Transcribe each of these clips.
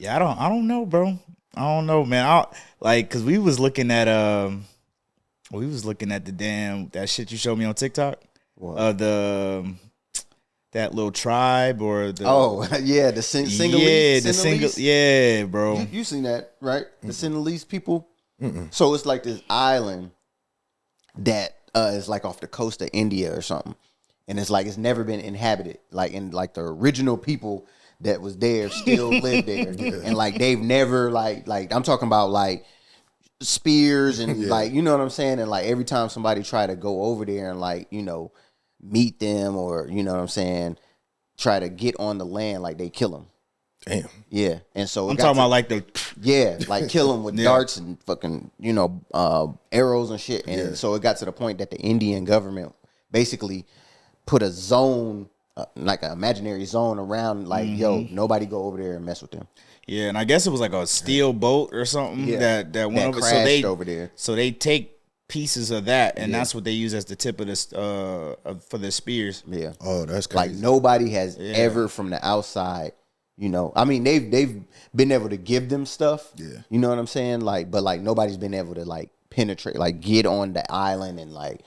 Yeah, I don't know, bro. I don't know, man. Cause we was looking at the damn that shit you showed me on TikTok. What? That little tribe or the the Sinhalese. Yeah, bro. You seen that, right? The Sinhalese people. So it's like this island that is like off the coast of India or something, and it's like it's never been inhabited. Like in like the original people that was there still live there, and like they've never like I'm talking about like spears and like you know what I'm saying, and like every time somebody try to go over there and like meet them or you know what I'm saying, try to get on the land, like they kill them. Damn. Yeah, and so I'm talking about like the like kill them with darts and fucking arrows and shit. And so it got to the point that the Indian government basically put a zone, like an imaginary zone around, like nobody go over there and mess with them. Yeah, and I guess it was like a steel boat or something that went over. Crashed over there. So they take pieces of that, and that's what they use as the tip of this for their spears. Yeah. Oh, that's crazy. Like nobody has ever from the outside. I mean, they've been able to give them stuff. Yeah. You know what I'm saying? Like, but like nobody's been able to like penetrate, like get on the island and like,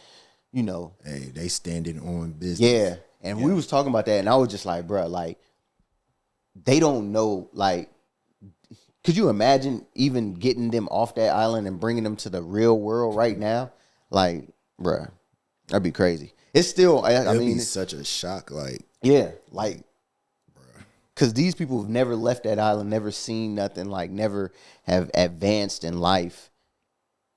Hey, they standing on business. Yeah. And we was talking about that, and I was just like, bro, like, they don't know, like, could you imagine even getting them off that island and bringing them to the real world right now? Like, bro, that'd be crazy. It's still, I mean, it's such a shock. Like, yeah, like. Because these people have never left that island, never seen nothing, like never have advanced in life.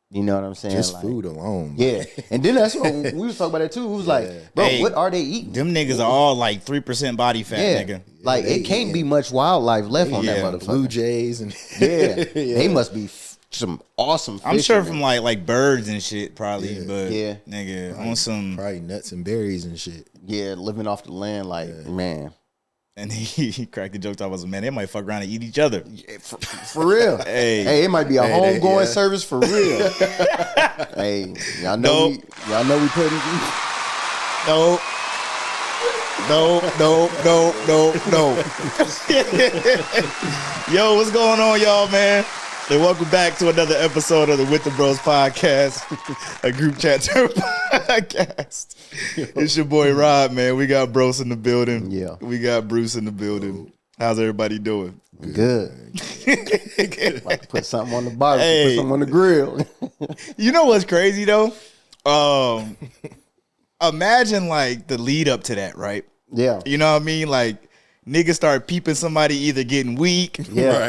You know what I'm saying? Just like, food alone. Yeah. And then that's what we was talking about that too. It was like, bro, what are they eating? Them niggas are all like 3% body fat, nigga. Like it can't be much wildlife left on that motherfucker. Blue jays and they must be some awesome fish. I'm sure from like birds and shit probably, but nigga, probably, on some probably nuts and berries and shit. Yeah, living off the land, like man. And he cracked the joke. I was like, man, they might fuck around and eat each other. Yeah, for real. Hey, it might be a homegoing service for real. Hey, y'all know we putting. No. Yo, what's going on, y'all, man? And welcome back to another episode of the With the Bros podcast, a group chat podcast. It's your boy Rob, man. We got Brose in the building. Yeah. We got Bruce in the building. How's everybody doing? Good. Like put something on the barbecue, put something on the grill. You know what's crazy though? Imagine like the lead up to that, right? Yeah. You know what I mean? Like niggas start peeping somebody either getting weak,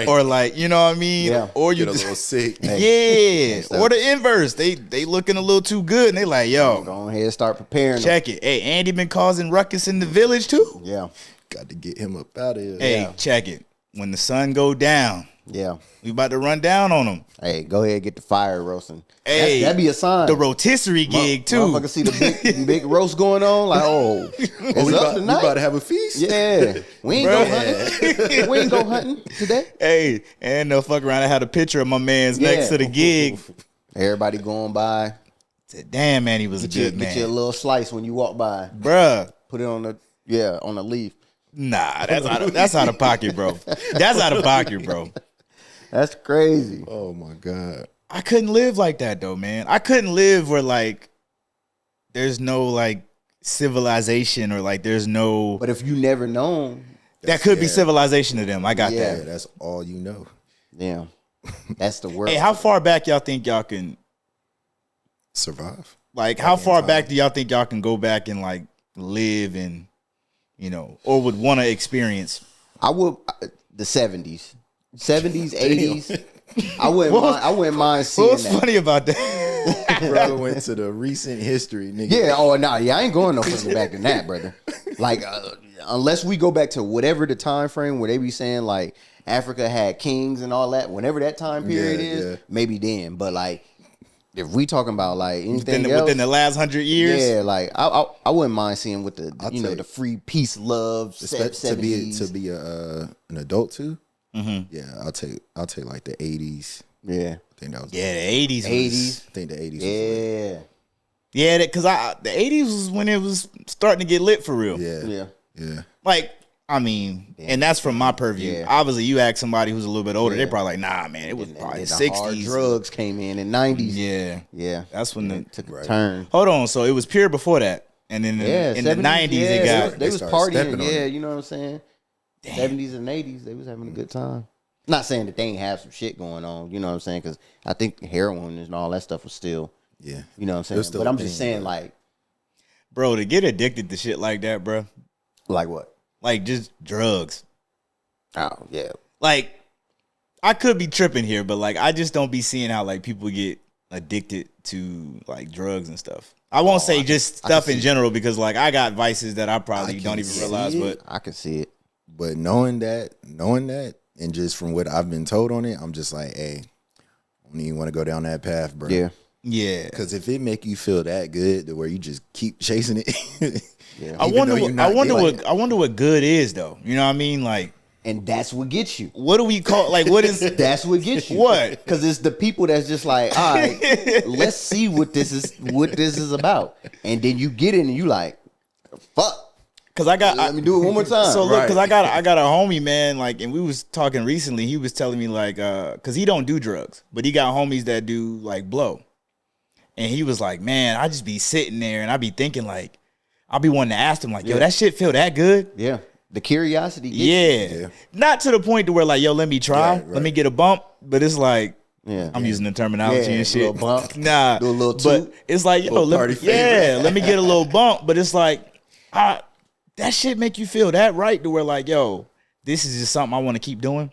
or like, you know what I mean? Yeah. Or you get a little sick. Yeah. Or the inverse. They looking a little too good and they like, yo. Go ahead and start preparing. Check it. Hey, Andy been causing ruckus in the village too? Yeah. Got to get him up out of here. Hey, check it. When the sun go down, we about to run down on them. Hey, go ahead and get the fire roasting. Hey, that'd be a sign. The rotisserie gig too. Motherfucker see the big roast going on. Like, we about to have a feast. Yeah, we ain't go hunting. We ain't go hunting today. Hey, and they'll fuck around. I had a picture of my man's next to the gig. Everybody going by. Said, damn, man, he was a good man. Get you a little slice when you walk by, bruh. Put it on the leaf. Nah, that's out of pocket, bro. That's out of pocket, bro. That's crazy. Oh my God. I couldn't live like that though, man. I couldn't live where like there's no like civilization or like there's no. But if you never known, that could be civilization to them. I got that. Yeah, that's all you know. Yeah, that's the word. Hey, how far back y'all think y'all can survive? Like, how far back do y'all think y'all can go back and like live and or would want to experience? I would the 70s, 80s. I wouldn't mind seeing what's that. Funny about that? Brother went to the recent history, nigga. Yeah, I ain't going no further back than that, brother. Like, unless we go back to whatever the time frame where they be saying like Africa had kings and all that, whenever that time period is, maybe then. But like, if we talking about like anything within the last 100 years, yeah, like I wouldn't mind seeing with the the free peace, love, to be an adult too. Mm-hmm. Yeah, I'll take like the 80s. Yeah, I think that was the 80s. I think the 80s. Yeah, yeah, because the 80s was when it was starting to get lit for real. Yeah. Like I mean, and that's from my purview. Yeah. Obviously, you ask somebody who's a little bit older, Yeah. they're probably like, nah, man, it was And probably the 60s. hard drugs came in 90s. Yeah. Yeah. That's when And the it took a turn. Hold on, so it was pure before that. And then in the 90s, yeah, it got... they was started stepping partying. on Yeah, it. you know what I'm saying? 70s and 80s, they was having a good time. Not saying that they ain't have some shit going on, you know what I'm saying? Because I think heroin and all that stuff was still, Yeah. you know what I'm It saying? was still But a I'm just thing, saying, bro. Bro, to get addicted to shit like that, bro, like what? like just drugs. Oh, yeah. Like, I could be tripping here, but like, I just don't be seeing how like people get addicted to like drugs and stuff. I won't say just stuff in general because like I got vices that I probably I don't can even see realize, but I can see it. But knowing that, and just from what I've been told on it, I'm just like, hey, I don't even want to go down that path, bro. Yeah. yeah. Because if it make you feel that good, to where you just keep chasing it, Yeah. I wonder what good is though. You know what I mean? Like, And that's what gets you. what do we call like what is That's what gets you. What? Because it's the people that's just like, all right, let's see what this is about. And then you get it and you like, fuck. Because I got Let me do it one more time. So look, Right. because I got a homie, man, like, and we was talking recently. He was telling me like, because he don't do drugs, but he got homies that do like blow, and he was like, man, I just be sitting there and I be thinking like, I'll be wanting to ask him like, yo, that shit feel that good? Yeah. The curiosity gets you. Yeah. Not to the point to where like, yo, let me try, Right, right. let me get a bump, but it's like. Yeah. I'm using the terminology Yeah, and shit. little bump. Nah, Do a little but toot. it's like, yo, Little party favor. let me get a little bump. But it's like, that shit make you feel that right to where like, yo, this is just something I want to keep doing.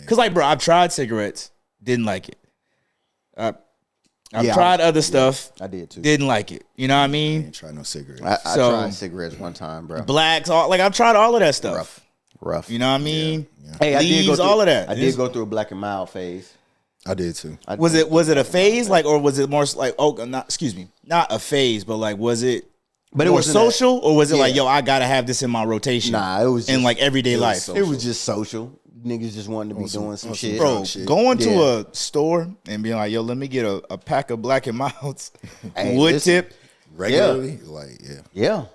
Cause like, bro, I've tried cigarettes, didn't like it. I've Yeah, tried other stuff, I did too. didn't like it. You know what I I mean? ain't try no cigarettes. I So- tried cigarettes one time, bro. Blacks, like I've tried all of that stuff. Rough. You know what I mean? Hey, I did go Leaves, through all of that. I did go through a black and mild phase. I did too. Was it a phase like, or was it more like, not a phase, but like, was it? But it more wasn't social, or was it like, Yeah. yo, I gotta have this in my rotation? Nah, it was in just- like everyday life. so- It was just social. Niggas just wanted to be doing some shit. Bro, shit. going to Yeah. a store and being like, yo, let me get a pack of Black and Milds, Hey, wood listen. tip. Regularly, like Yeah.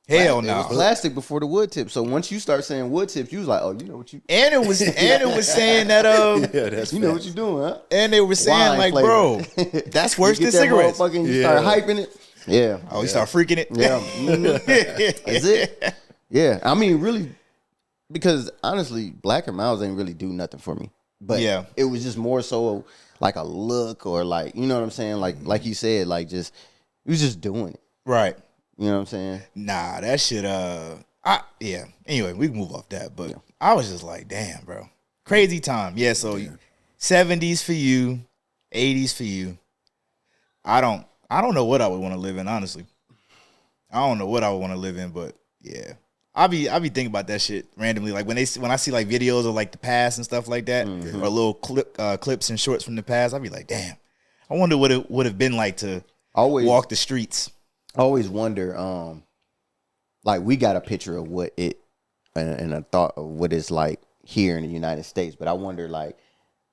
Hell It no. was plastic before the wood tip. So once you start saying wood tips, you was like, oh, you know what you And it was saying that yeah, that's you know what you're doing, huh? and they were saying Wine like, flavor. bro, that's worse You than get that cigarettes. motherfucker and you start hyping it. Yeah. Oh, you start freaking it. Yeah. That's it. Yeah. I mean, really, because honestly, Black and Miles ain't really do nothing for me. But Yeah. it was just more so like a look or like, you know what I'm saying? Like you said, like just, it was just doing it. Right. You know what I'm saying? Nah, that shit. Yeah. Anyway, we can move off that, but I was just like, damn, bro, crazy time. Yeah. So, 70s for you, 80s for you. I don't know what I would want to live in, honestly. I don't know what I would want to live in, but yeah, I be thinking about that shit randomly. Like when I see like videos of like the past and stuff like that, or little clips and shorts from the past, I'd be like, damn, I wonder what it would have been like to Always walk the streets. I always wonder, like we got a picture of what it and a thought of what it's like here in the United States, but I wonder like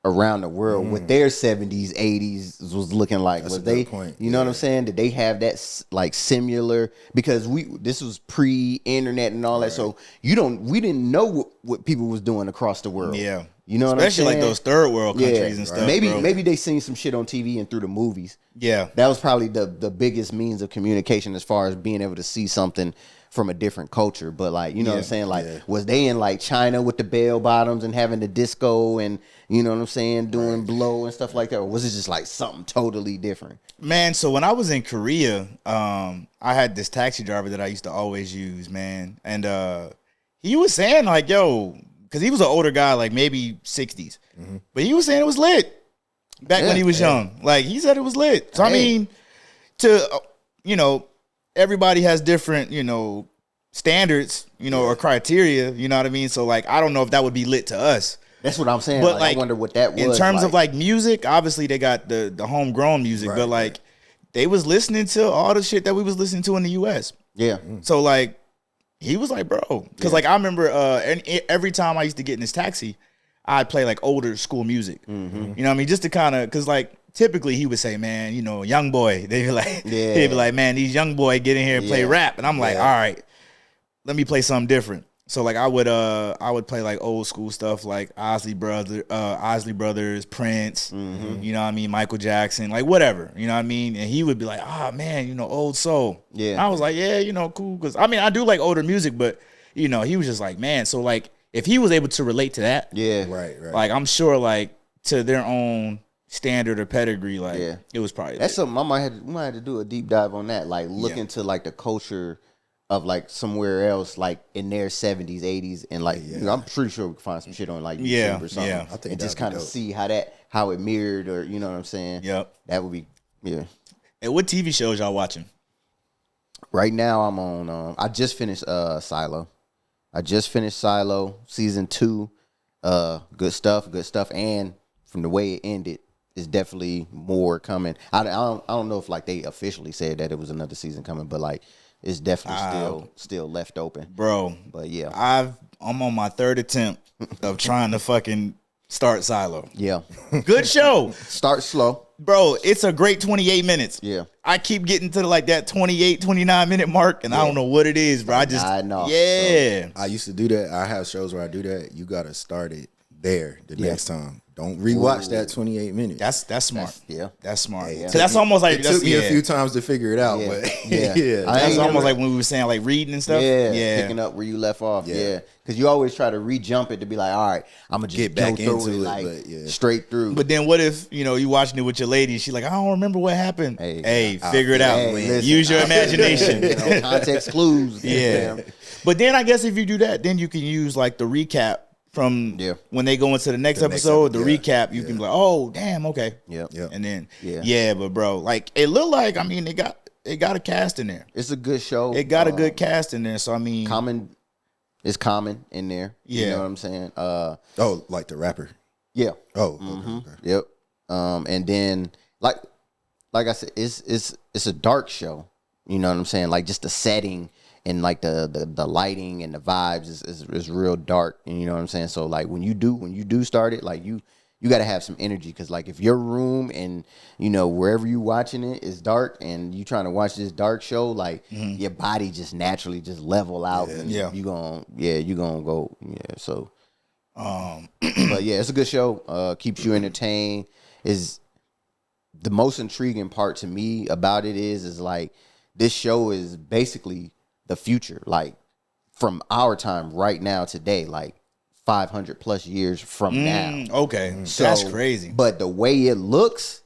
around the world what their 70s, 80s was looking like. That's Was a good they, point. you know what I'm saying? Did they have that like similar? Because this was pre-internet and all that, so we didn't know what people was doing across the world. Yeah. You know what Especially I'm saying? like those third world countries and stuff. Maybe bro. maybe they seen some shit on TV and through the movies. Yeah. That was probably the biggest means of communication as far as being able to see something from a different culture. But like, you know what I'm saying? Like, was they in like China with the bell bottoms and having the disco and, you know what I'm saying, doing blow and stuff like that? Or was it just like something totally different? Man, so when I was in Korea, I had this taxi driver that I used to always use, man. And he was saying like, yo, because he was an older guy, like maybe 60s. But he was saying it was lit back when he was young. Like, he said it was lit. So, I mean, everybody has different, standards, or criteria, you know what I mean? So, like, I don't know if that would be lit to us. That's what I'm saying. But, Like, like, I wonder what that was. In terms of, like, music, obviously they got the homegrown music. Right, but, like, they was listening to all the shit that we was listening to in the U.S. yeah. So, like, he was like, bro. Because, like, I remember every time I used to get in this taxi, I'd play, like, older school music. You know what I mean? Just to kind of, because, like, typically he would say, man, young boy. They'd be like, he'd be like, man, these young boy get in here and play rap. And I'm like, all right, let me play something different. So like I would play like old school stuff like Osley Brothers, Prince, you know what I mean, Michael Jackson, like whatever, you know what I mean, and he would be like, man, you know, old soul. Yeah. And I was like, yeah, you know, cool, because I mean I do like older music, but you know he was just like, man, so like if he was able to relate to that, Yeah. Right. like I'm sure like to their own standard or pedigree, like it was probably That's something we might have to do a deep dive on that, like look into like the culture of like somewhere else, like in their 70s, 80s, and like you know, I'm pretty sure we can find some shit on like YouTube or something, I think and just that'd be kind of dope. see how it mirrored, or you know what I'm saying. Yep. That would be And what TV shows y'all watching? Right now, I'm on. I just finished Silo. season 2. Good stuff, and from the way it ended, it's definitely more coming. I don't know if like they officially said that it was another season coming, but like it's definitely still left open, Bro, But yeah, I'm on my 3rd attempt of trying to fucking start Silo. yeah. Good show. Start slow. Bro, it's a great 28 minutes. Yeah. I keep getting to like that 28, 29 minute mark, and I don't know what it is, bro. I know. Yeah. I used to do that. I have shows where I do that. You gotta start it there the next time. Don't rewatch that 28 minutes. That's smart. That's smart. Hey, So that's almost like it took me a few times to figure it out, Yeah. but Yeah. yeah, I That's ain't almost never- like when we were saying like reading and stuff. Picking up where you left off. Yeah, because you always try to re-jump it to be like, all right, I'm gonna just Get back go through into it, like but yeah. straight through. But then what if, you know, you watching it with your lady, she's like, I don't remember what happened. Hey, figure it out. Hey, listen, Use your imagination. You know, context clues. Yeah. But then I guess if you do that, then you can use like the recap from when they go into the next episode, the recap, you can be like, oh, damn, okay. Yep. And then, but bro, like it looked like, I mean, they got a cast in there. It's a good show. It got a good cast in there. So I mean, It's Common in there. You know what I'm saying? oh, like the rapper. Yeah. Oh, okay. Yep. And then like I said, it's a dark show. You know what I'm saying? Like just the setting and like the lighting and the vibes is real dark. And you know what I'm saying? So like when you do start it, like you got to have some energy, because like if your room and you know wherever you watching it is dark and you trying to watch this dark show, like your body just naturally just level out. And you gonna go So but yeah, it's a good show. Keeps you entertained. Is the most intriguing part to me about it is like this show is basically the future, like from our time right now today, like 500 plus years from now. Okay. So, that's crazy. But the way it looks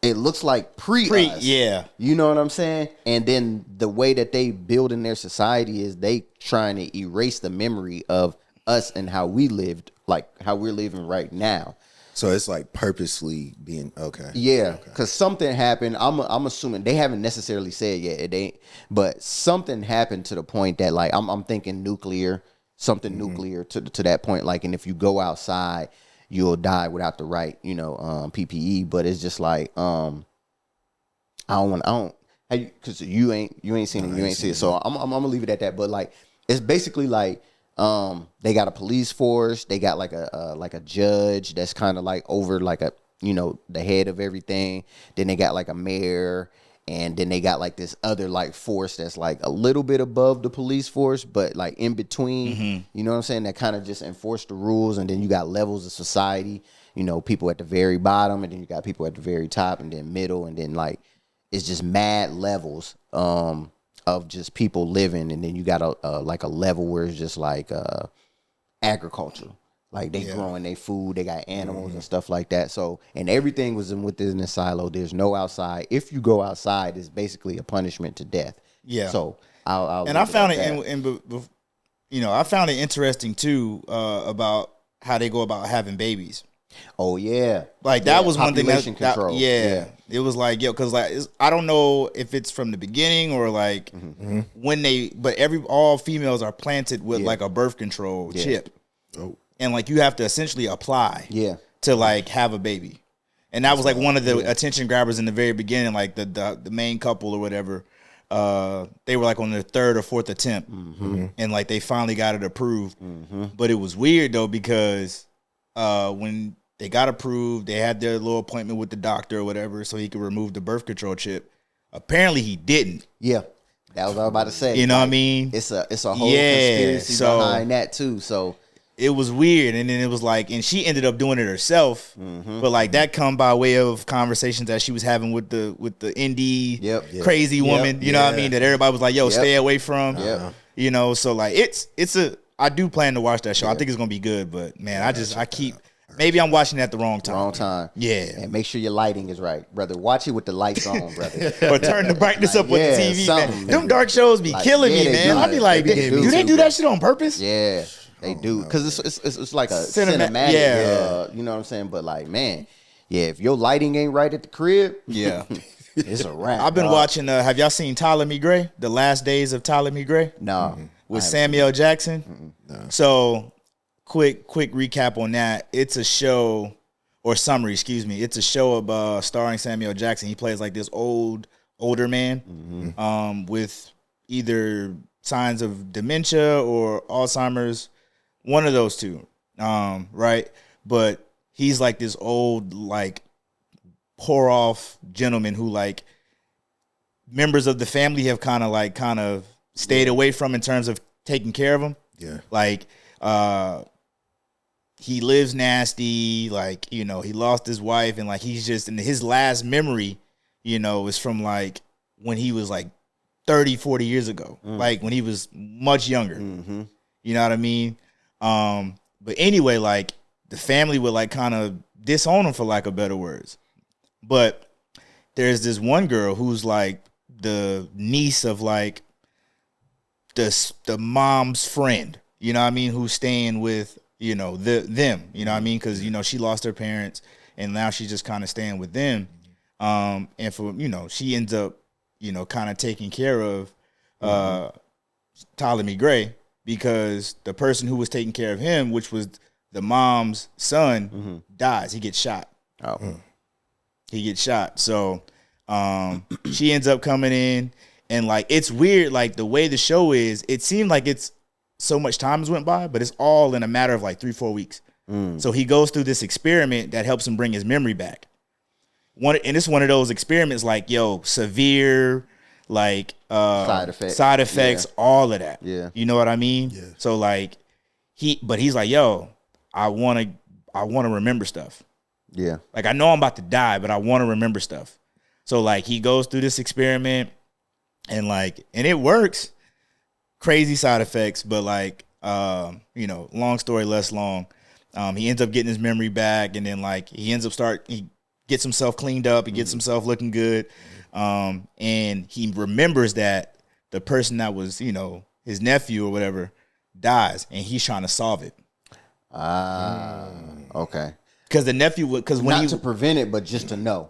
like pre us. Yeah. You know what I'm saying? And then the way that they build in their society is they trying to erase the memory of us and how we lived, like how we're living right now. So it's like purposely being okay. Yeah, because something happened. I'm assuming they haven't necessarily said yet. It ain't, but something happened to the point that like I'm thinking nuclear, something nuclear to that point. Like, and if you go outside, you'll die without the right, PPE. But it's just like because you ain't seen it, you ain't seen it. So I'm gonna leave it at that. But like it's basically like. They got a police force. They got like a judge that's kind of like over like the head of everything. Then they got like a mayor, and then they got like this other like force that's like a little bit above the police force, but like in between. You know what I'm saying? That kind of just enforce the rules. And then you got levels of society. People at the very bottom, and then you got people at the very top, and then middle, and then like it's just mad levels. Of just people living, and then you got a level where it's just like agriculture, like they growing their food, they got animals and stuff like that. So and everything was within the silo. There's no outside. If you go outside, it's basically a punishment to death. Yeah. So I'll and I found it, I found it interesting too about how they go about having babies. Oh yeah, like that was one thing control. It was like because like I don't know if it's from the beginning or like when all females are planted with like a birth control chip, and like you have to essentially apply to like have a baby, and that was like one of the attention grabbers in the very beginning, like the main couple or whatever. They were like on their 3rd or 4th attempt, and like they finally got it approved. But it was weird though because when they got approved, they had their little appointment with the doctor or whatever so he could remove the birth control chip. Apparently he didn't. Yeah. That was what I was about to say. You know what I mean? It's a whole conspiracy behind that too. So it was weird, and then it was like, and she ended up doing it herself. But like that come by way of conversations that she was having with the indie crazy woman. You know what I mean? That everybody was like, "Yo, stay away from." You know, so like I do plan to watch that show. I think it's gonna be good, but man, I keep. Maybe I'm watching it at the wrong time. Wrong time. Yeah. And make sure your lighting is right, brother. Watch it with the lights on, brother. Or turn the brightness up with the TV, man. Them dark shows be killing me, man. I'll be like, do they do that shit on purpose? Yeah, they do. Because it's like a cinematic. Yeah. You know what I'm saying? But like, man, yeah, if your lighting ain't right at the crib, yeah, it's a wrap. I've been watching, have y'all seen Tyler McGray? The Last Days of Tyler McGray? No. With Samuel Jackson? No. So, quick recap on that. It's a show... Or summary, excuse me. It's a show of starring Samuel Jackson. He plays like this older man with either signs of dementia or Alzheimer's, one of those two, right? But he's like this old, like, pour-off gentleman who, like, members of the family have kind of stayed away from in terms of taking care of him. Yeah. Like, he lives nasty, like, you know, he lost his wife, and like he's just, and his last memory, you know, is from like when he was like 30, 40 years ago, like when he was much younger. You know what I mean? But anyway, like the family would like kind of disown him, for lack of better words. But there's this one girl who's like the niece of like the mom's friend, you know what I mean, who's staying with, you know, them, you know what I mean? Because, you know, she lost her parents and now she's just kind of staying with them. And for, you know, she ends up, you know, kind of taking care of Tyler McGray, because the person who was taking care of him, which was the mom's son, dies. He gets shot. He gets shot. So she ends up coming in, and like, it's weird, like the way the show is, it seemed like it's so much time has went by, but it's all in a matter of like 3-4 weeks. So he goes through this experiment that helps him bring his memory back. And it's one of those experiments like, yo, severe, like side effects, all of that. Yeah. You know what I mean? Yeah. So like he's like, yo, I want to remember stuff. Yeah. Like, I know I'm about to die, but I want to remember stuff. So like he goes through this experiment, and it works. Crazy side effects, but like, you know, long story less long. He ends up getting his memory back, and then like he gets himself cleaned up, he gets himself looking good. And he remembers that the person that was, you know, his nephew or whatever dies, and he's trying to solve it. Okay. Because the nephew would, not to prevent it, but just to know.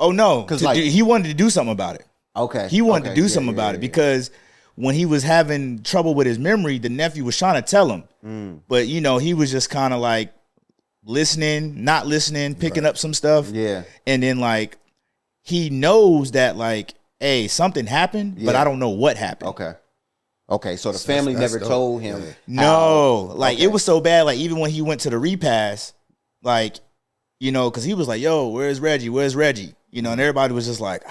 Oh no, because he wanted to do something about it. Okay. He wanted to do something about it because when he was having trouble with his memory, the nephew was trying to tell him. But, you know, he was just kind of like listening, not listening, picking up some stuff. Yeah. And then like he knows that like, hey, something happened, but I don't know what happened. Okay. So the family never told him. No. Like it was so bad. Like even when he went to the repass, like, you know, because he was like, yo, where's Reggie? Where's Reggie? You know, and everybody was just like,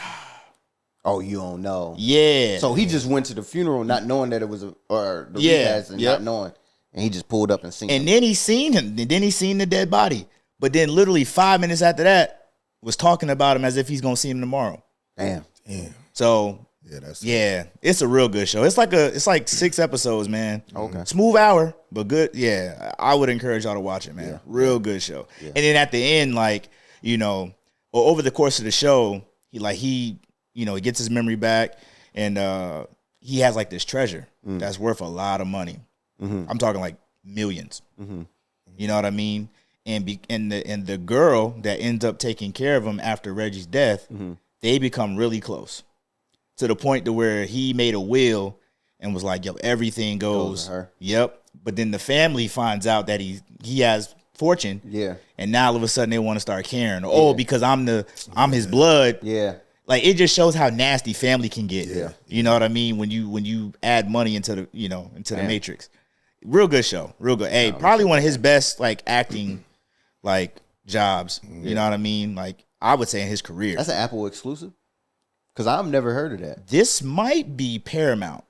oh, you don't know. Yeah. So he just went to the funeral not knowing that it was repast and not knowing. And he just pulled up and seen him. And then he seen him. And then he seen the dead body. But then literally 5 minutes after that was talking about him as if he's gonna see him tomorrow. Damn. So it's a real good show. It's like 6 episodes, man. Okay. Smooth hour, but good. Yeah. I would encourage y'all to watch it, man. Yeah. Real good show. Yeah. And then at the end, like, you know, or over the course of the show, he you know, he gets his memory back, and he has like this treasure that's worth a lot of money. I'm talking like millions. You know what I mean? And the girl that ends up taking care of him after Reggie's death, they become really close, to the point to where he made a will and was like, yo, everything goes to her. Yep. But then the family finds out that he has fortune. Yeah. And now all of a sudden they want to start caring. Oh, because I'm his blood. Yeah. Like, it just shows how nasty family can get. Yeah. You know what I mean? When you add money into the, you know, into the matrix. Real good show. Real good. Hey, probably one of his best like acting like jobs. You know what I mean? Like, I would say in his career. That's an Apple exclusive? Because I've never heard of that. This might be Paramount.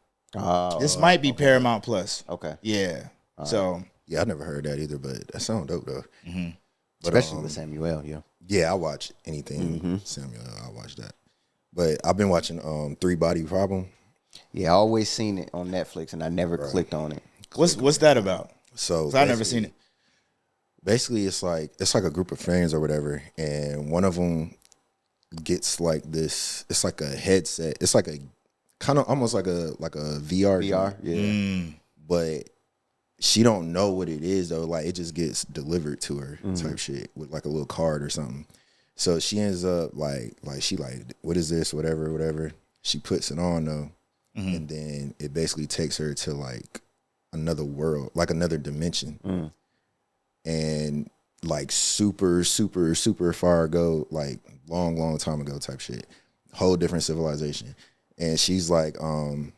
This might be Paramount Plus. Okay. Yeah. So Yeah, I never heard that either, but that sounds dope though. But, Especially with Samuel, yeah. Yeah, I watch anything Samuel. I watch that. But I've been watching Three Body Problem. Yeah, I always seen it on Netflix, and I never clicked on it. what's that about? So I've never seen it. Basically, it's like a group of friends or whatever, and one of them gets like this. It's like a headset. It's like a kind of almost like a VR. VR, yeah. But she don't know what it is though. Like it just gets delivered to her type shit with like a little card or something. So she ends up like she like, what is this? Whatever. She puts it on though, and then it basically takes her to like another world, like another dimension, and like super far ago, like long time ago type shit, whole different civilization. And she's like,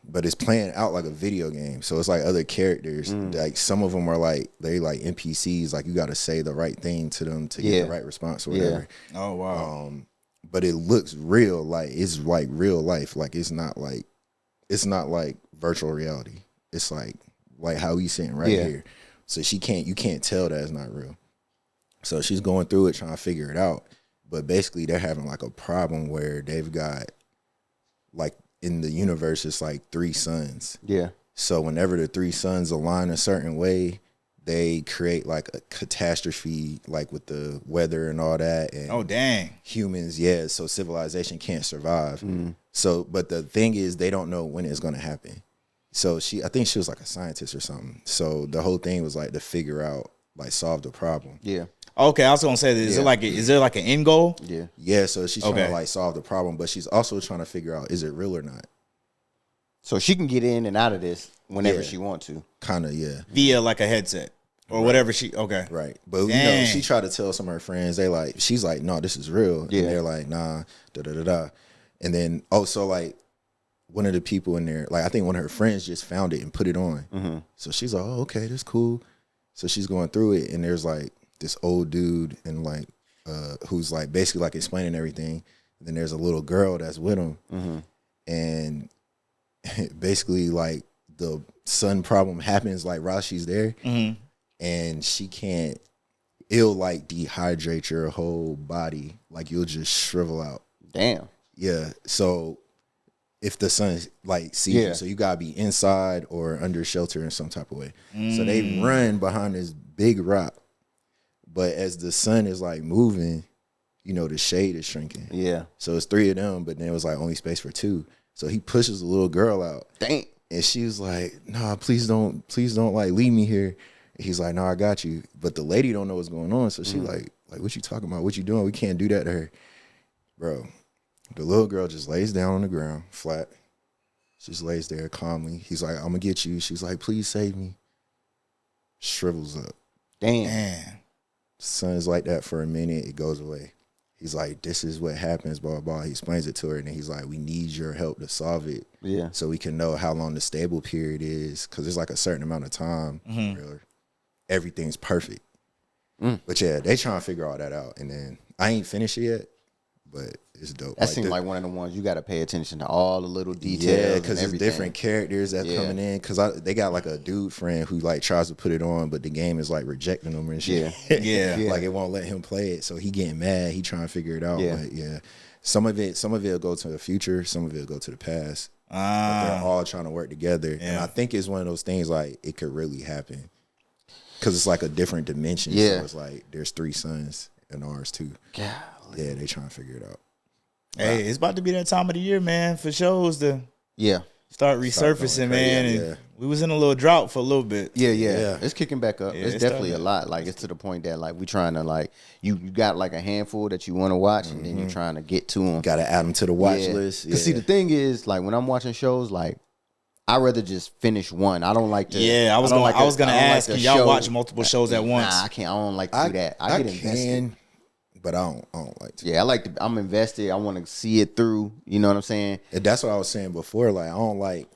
but it's playing out like a video game. So it's like other characters. Like some of them are like, they like NPCs. Like you got to say the right thing to them to get the right response or whatever. Yeah. Oh, wow. But it looks real. Like it's like real life. Like it's not like virtual reality. It's like how we sitting right here. So you can't tell that it's not real. So she's going through it, trying to figure it out. But basically they're having like a problem where they've got like, in the universe, it's like 3 suns. Yeah. So whenever the 3 suns align a certain way, they create like a catastrophe, like with the weather and all that. And oh, dang. Humans, yeah. So civilization can't survive. So, but the thing is, they don't know when it's going to happen. So I think she was like a scientist or something. So the whole thing was like to figure out, like solve the problem. Yeah. Okay, I was gonna say, is there like an end goal? Yeah. So she's trying to like solve the problem, but she's also trying to figure out, is it real or not? So she can get in and out of this whenever she wants to. Kind of, yeah. Via like a headset or whatever she. Okay, right. But you know, she tried to tell some of her friends. She's like, no, this is real. Yeah. And they're like, nah, da. And then so like one of the people in there, like I think one of her friends just found it and put it on. So she's like, oh, okay, that's cool. So she's going through it, and there's like this old dude and like who's like basically like explaining everything. And then there's a little girl that's with him, and basically like the sun problem happens like while she's there, and she can't. It'll like dehydrate your whole body, like you'll just shrivel out. Damn. Yeah. So if the sun like sees you, so you gotta be inside or under shelter in some type of way. So they run behind this big rock. But as the sun is like moving, you know, the shade is shrinking. Yeah. So it's 3 of them, but then it was like only space for 2. So he pushes the little girl out. Dang. And she was like, nah, please don't like leave me here. And he's like, no, I got you. But the lady don't know what's going on. So she like, what you talking about? What you doing? We can't do that to her. Bro, the little girl just lays down on the ground, flat. She just lays there calmly. He's like, I'm gonna get you. She's like, please save me. Shrivels up. Damn. Sun's like that for a minute, it goes away. He's like, this is what happens, blah, blah. He explains it to her, and then he's like, we need your help to solve it. Yeah. So we can know how long the stable period is, because there's like a certain amount of time where everything's perfect. But yeah, they trying to figure all that out. And then I ain't finished it yet, but it's dope. That seems like one of the ones you got to pay attention to all the little details. Yeah, because there's different characters that's coming in. Because they got like a dude friend who like tries to put it on, but the game is like rejecting him and shit. Yeah. Like it won't let him play it, so he getting mad. He trying to figure it out. But yeah, some of it will go to the future, some of it will go to the past. But they're all trying to work together, and I think it's one of those things like it could really happen because it's like a different dimension. So it's like there's 3 suns and ours too. Yeah, they trying to figure it out. Hey, it's about to be that time of the year, man, for shows to start resurfacing, man. And we was in a little drought for a little bit. Yeah. It's kicking back up. It's definitely a lot. Like it's to the point that like we trying to like you got like a handful that you want to watch, and then you're trying to get to them. Got to add them to the watch list. Because see, the thing is, like when I'm watching shows, like I'd rather just finish one. I don't like to. Yeah, I was gonna ask, can y'all watch multiple shows at once? Nah, I can't. I don't like to do that. I get invested. But I don't like to. Yeah, I'm invested. I want to see it through. You know what I'm saying? And that's what I was saying before. Like, I don't like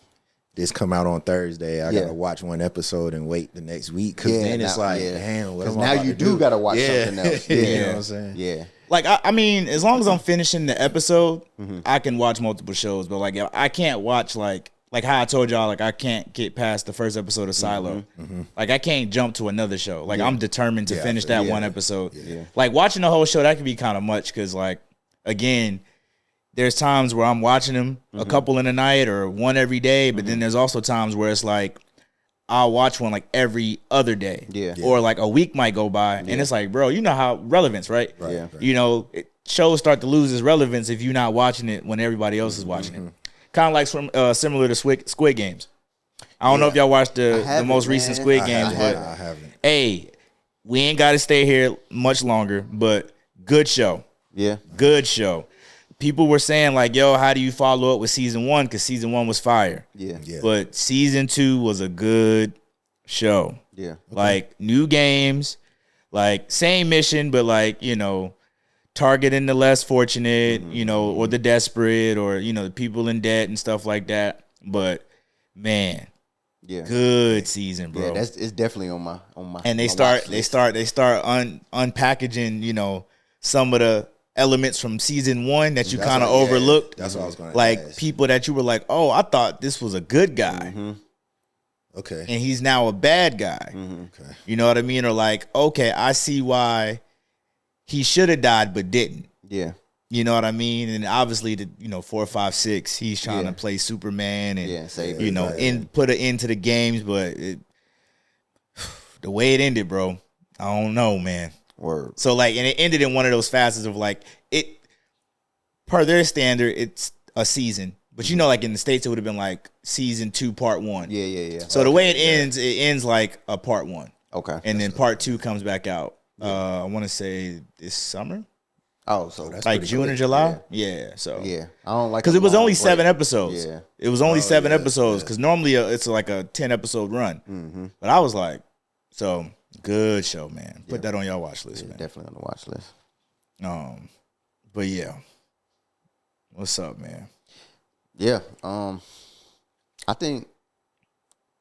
this come out on Thursday. I got to watch one episode and wait the next week. Because then it's like, damn, what am I now about you to do? Got to watch something else. You know what I'm saying? Yeah. Like I mean, as long as I'm finishing the episode, I can watch multiple shows. But like I can't watch like how I told y'all, like I can't get past the first episode of Silo. Like I can't jump to another show. Like I'm determined to finish that one episode. Like watching the whole show, that could be kind of much because like again, there's times where I'm watching them a couple in a night or one every day, but then there's also times where it's like I'll watch one like every other day. Or like a week might go by and it's like, bro, you know how relevance, right? Right. You know, shows start to lose its relevance if you're not watching it when everybody else is watching it. Kind of like similar to Squid Games. I don't know if y'all watched the most recent Squid Games, but I haven't. Hey, we ain't got to stay here much longer, but good show. Yeah. Good show. People were saying like, yo, how do you follow up with season 1? Because season 1 was fire. Yeah. But season 2 was a good show. Yeah. Like new games, like same mission, but like, you know, targeting the less fortunate, you know, or the desperate or, you know, the people in debt and stuff like that. But man, good season, bro. Yeah, it's definitely on my and they my start watch they list. start unpackaging, you know, some of the elements from season 1 that you kind of overlooked. That's what I was going to like ask. people that you were like, oh, I thought this was a good guy. Okay. And he's now a bad guy. Okay. You know what I mean? Or like, okay, I see why he should have died but didn't. Yeah. You know what I mean? And obviously, the 4, 5, 6, he's trying to play Superman and save you know, put an end to the games. But the way it ended, bro, I don't know, man. Word. So like, and it ended in one of those facets of like it. Per their standard, it's a season, but you know, like in the States, it would have been like season 2, part 1. Yeah. So the way it ends like a part 1. Okay. And then part 2 comes back out. I want to say this summer. Oh, so that's Like pretty June good. or July? Yeah. So yeah, I don't like because it was long only break. 7 episodes. Yeah. It was only 7 yeah, episodes because normally it's like a 10 episode run. But I was like, so good show, man. Put that on your watch list, man. Definitely on the watch list. But yeah, what's up, man? Yeah. I think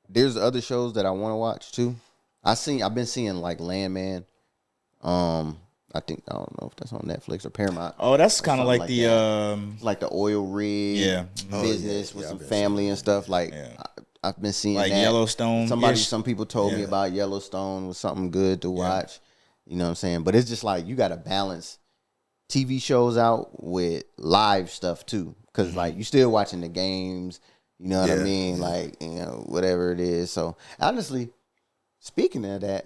there's other shows that I want to watch too. I've been seeing like Landman. I don't know if that's on Netflix or Paramount. Oh, that's kind of like something the like the oil rig business with some family and stuff. Like I've been seeing like that. Yellowstone. Some people told me about Yellowstone was something good to watch. You know what I'm saying? But it's just like you got to balance TV shows out with live stuff too, because like you still watching the games. You know what I mean? Like, you know, whatever it is. So honestly, speaking of that,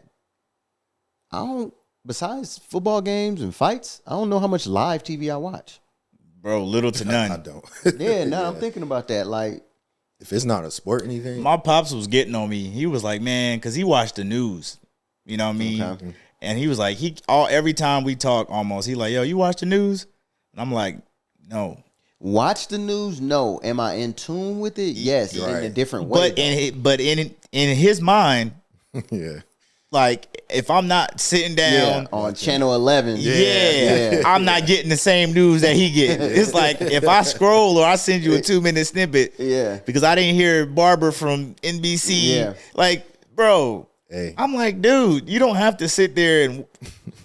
besides football games and fights, I don't know how much live TV I watch. Bro, little to none. I don't. I'm thinking about that. Like, if it's not a sport or anything. My pops was getting on me. He was like, man, because he watched the news. You know what I mean? Okay. And he was like, every time we talk almost, he like, yo, you watch the news? And I'm like, no. watch the news? No. Am I in tune with it? Yes, in a different way. But in his mind, yeah. like if I'm not sitting down on channel 11, I'm not getting the same news that he getting. It's like if I scroll or I send you a 2-minute snippet, because I didn't hear Barbara from NBC, like, bro, I'm like, dude, you don't have to sit there and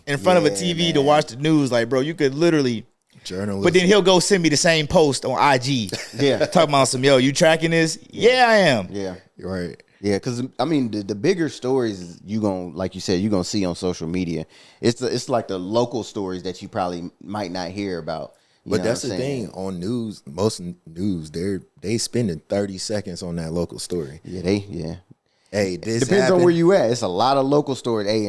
in front of a TV to watch the news. Like, bro, you could literally. Journalism. But then he'll go send me the same post on IG. Talking about some, yo, you tracking this? Yeah, I am. Yeah. You're right. Yeah, because I mean the bigger stories you gonna, like you said, you gonna see on social media. It's like the local stories that you probably might not hear about. But that's the thing on news. Most news, they spending 30 seconds on that local story. Hey, this depends happened. on where you at. It's a lot of local stories. Hey,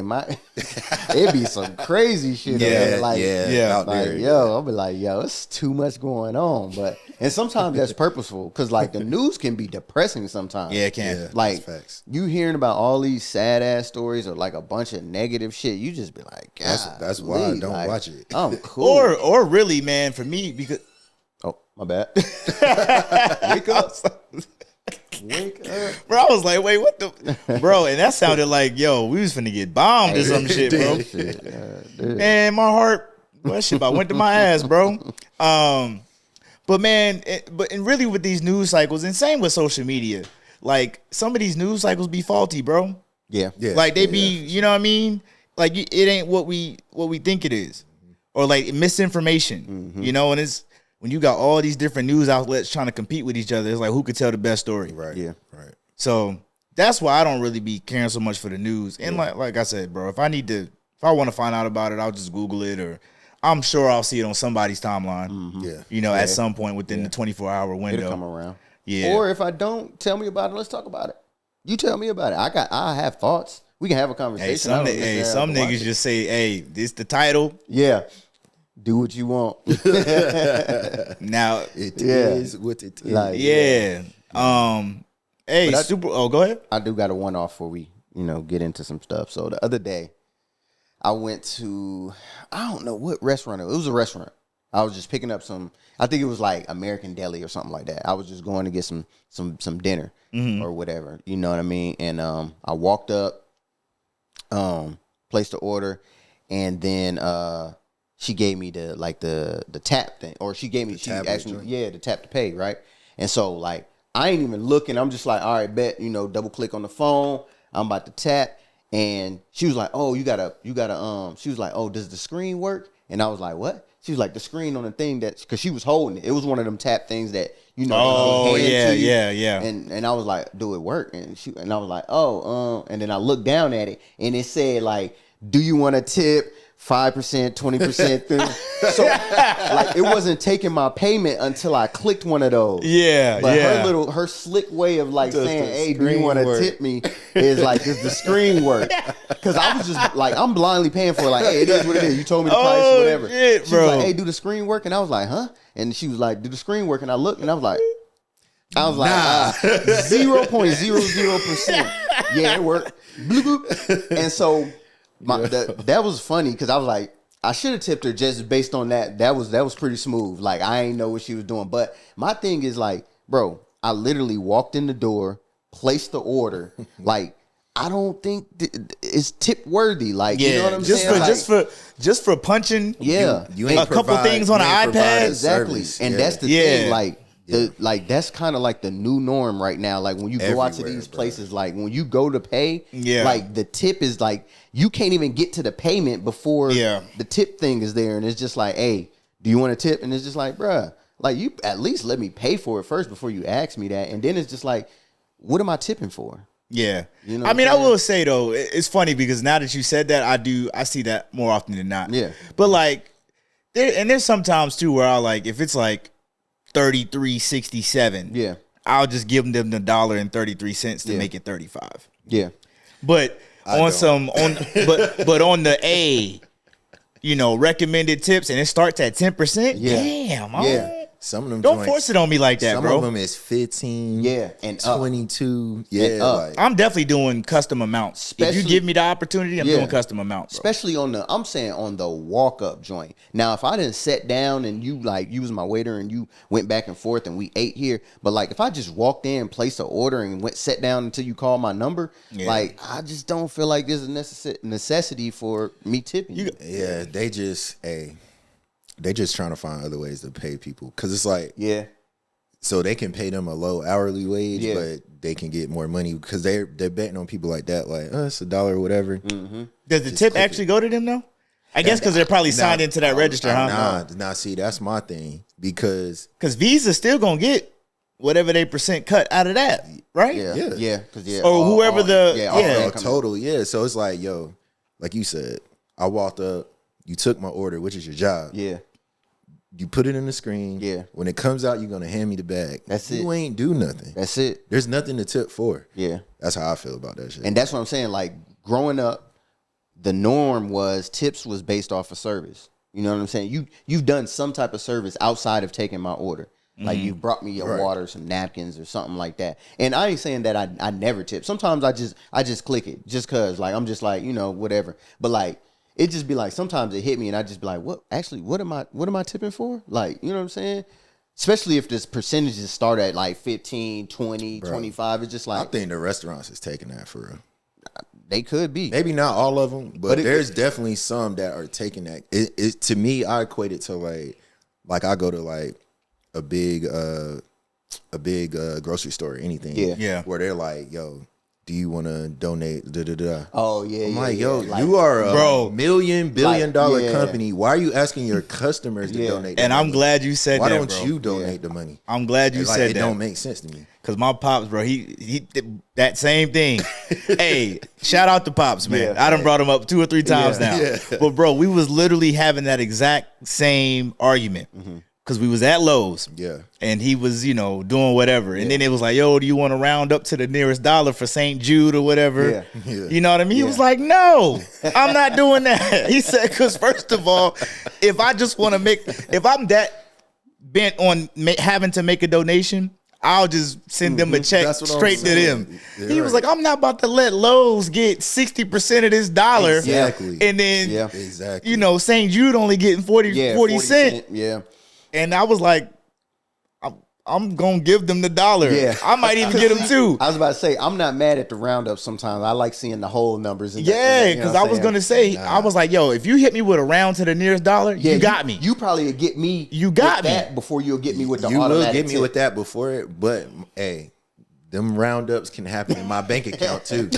it'd be some crazy shit. I'll be like, yo, it's too much going on. And sometimes that's purposeful because like the news can be depressing sometimes. Yeah, it can. Yeah, Like facts. you hearing about all these sad ass stories or like a bunch of negative shit, you just be like, God, That's why I don't watch it. I'm cool. Or really, man, for me, because Oh, my bad. Wake up. Wake up. bro, I was like, wait, what the bro? And that sounded like, yo, we was finna get bombed or some shit, bro. Man, my heart, well, that shit about went to my ass, bro. But man, and really with these news cycles, and same with social media, like some of these news cycles be faulty, bro. Yeah. Like they be, you know what I mean? Like it ain't what we think it is. or like misinformation, you know, and it's when you got all these different news outlets trying to compete with each other, it's like who could tell the best story. Right. Yeah. Right. So that's why I don't really be caring so much for the news. And like I said, bro, if I want to find out about it, I'll just Google it, or I'm sure I'll see it on somebody's timeline. Yeah. You know, at some point within the 24-hour window. It'll come around. Yeah. Or if I don't, tell me about it. Let's talk about it. You tell me about it. I have thoughts. We can have a conversation. Some niggas just say, "Hey, this the title." Yeah. Do what you want. Now It is what it is. Like, yeah. Hey, go ahead. I do got a one-off before we, get into some stuff. So the other day, I went to, I don't know what restaurant it was. It was a restaurant. I was just picking up I think it was like American Deli or something like that. I was just going to get some dinner or whatever. You know what I mean? And I walked up, placed the order, and then she gave me the tap thing, or she asked me, the tap to pay, right? And so like I ain't even looking. I'm just like, all right, bet, double click on the phone. I'm about to tap, and she was like, oh, you gotta. She was like, oh, does the screen work? And I was like, what? She was like, the screen on the thing because she was holding it. It was one of them tap things that Oh hand to you. yeah. And I was like, do it work? And I was like, and then I looked down at it, and it said like, do you want to tip 5%, 20% thing? So like it wasn't taking my payment until I clicked one of those. Yeah, but yeah. her slick way of like Does saying, the hey, do you want to screen tip me? Is like, does the screen work? Because I was just like, I'm blindly paying for it. Like, hey, it is what it is. You told me the price, whatever. Shit, She bro. was like, hey, do the screen work? And I was like, huh? And she was like, do the screen work? And I looked, and I was like, 0.00%. Yeah, it worked. Bloop, bloop. And so that was funny because I was like, I should have tipped her just based on that. That was pretty smooth. Like I ain't know what she was doing. But my thing is like, bro, I literally walked in the door, placed the order. Like I don't think it's tip worthy. Like you know what I'm saying? Just for punching. Yeah, You ain't a couple things on an iPad. exactly. Service. And Yeah. that's the thing. Like. That's kind of like the new norm right now. Like when you go out to Everywhere, these places, like when you go to pay, Yeah. like the tip is like you can't even get to the payment before the tip thing is there, and it's just like, hey, do you want a tip? And it's just like, bruh, like you at least let me pay for it first before you ask me that, and then it's just like, what am I tipping for? Yeah. You know I what mean, I'm I saying? will say though, it's funny because now that you said that, I see that more often than not. Yeah. But like there's sometimes too where I like if it's like 33.67. Yeah. I'll just give them the $1.33 to make it 35. Yeah, But on the recommended tips and it starts at 10%. Yeah. Damn. Yeah. Some of them Don't joints, force it on me like that, some bro. of them is 15. Yeah, and up. 22. Yeah, And up. like I'm definitely doing custom amounts. If you Especially- give me the opportunity, I'm doing custom amounts, bro. especially on the walk up joint. Now, if I didn't sit down and you was my waiter and you went back and forth and we ate here, but like if I just walked in, placed an order and sat down until you call my number, like I just don't feel like there's a necessity for me tipping you. yeah, they just trying to find other ways to pay people because it's like so they can pay them a low hourly wage, but they can get more money because they're betting on people like that, like it's $1 or whatever. Mm-hmm. Does the tip actually go to them though? I guess because they're probably signed into that register, huh? Nah. See, that's my thing because Visa's still gonna get whatever they percent cut out of that, right? Yeah. Or whoever total. Yeah, so it's like, yo, like you said, I walked up, you took my order, which is your job. Yeah. You put it in the screen. Yeah. When it comes out, you're gonna hand me the bag. That's it. You ain't do nothing. That's it. There's nothing to tip for. Yeah. That's how I feel about that shit. And that's what I'm saying. Like growing up, the norm was tips was based off of service. You know what I'm saying? You've done some type of service outside of taking my order. Like you brought me your water, some napkins or something like that. And I ain't saying that I never tip. Sometimes I just click it just cause like I'm just like, whatever. But like it just be like sometimes it hit me and I just be like, what am I tipping for? Like, you know what I'm saying? Especially if this percentages start at like 15, 20, 25. It's just like I think the restaurants is taking that for real. they could be. Maybe not all of them, but there's definitely some that are taking that. It to me, I equate it to like I go to like a big grocery store or anything. Yeah. Where they're like, yo, do you want to donate? Oh yeah, I'm yeah, like, yeah. yo, Like, you are a Bro. billion-dollar yeah. company. Why are you asking your customers to donate? And I'm glad you said Why that, don't bro. you donate the money? I'm glad you Like, said it that. don't make sense to me. Cause my pops, bro, he did that same thing. Hey, shout out to Pops, man. Yeah. I done brought him up 2 or 3 times now. Yeah. But bro, we was literally having that exact same argument. Cause we was at Lowe's. Yeah. And he was, doing whatever. And then it was like, yo, do you want to round up to the nearest dollar for St. Jude or whatever? Yeah. Yeah. You know what I mean? He Yeah. was like, no, I'm not doing that. He said, because first of all, if I just want to if I'm that bent on having to make a donation, I'll just send them a check That's what I'm straight to saying. them. You're He was right. like, I'm not about to let Lowe's get 60% of this dollar. Exactly. And then, Yeah. Exactly. St. Jude only getting 40 cents. Yeah. And I was like, I'm going to give them the dollar. Yeah. I might even get them two. I was about to say, I'm not mad at the roundup sometimes. I like seeing the whole numbers. And Yeah, because I was going to say, I was like, yo, if you hit me with a round to the nearest dollar, you got me. You probably would get me You got with me. that before you'll get me with the You will automatic get me tip. with that before it, but hey, them roundups can happen in my bank account too.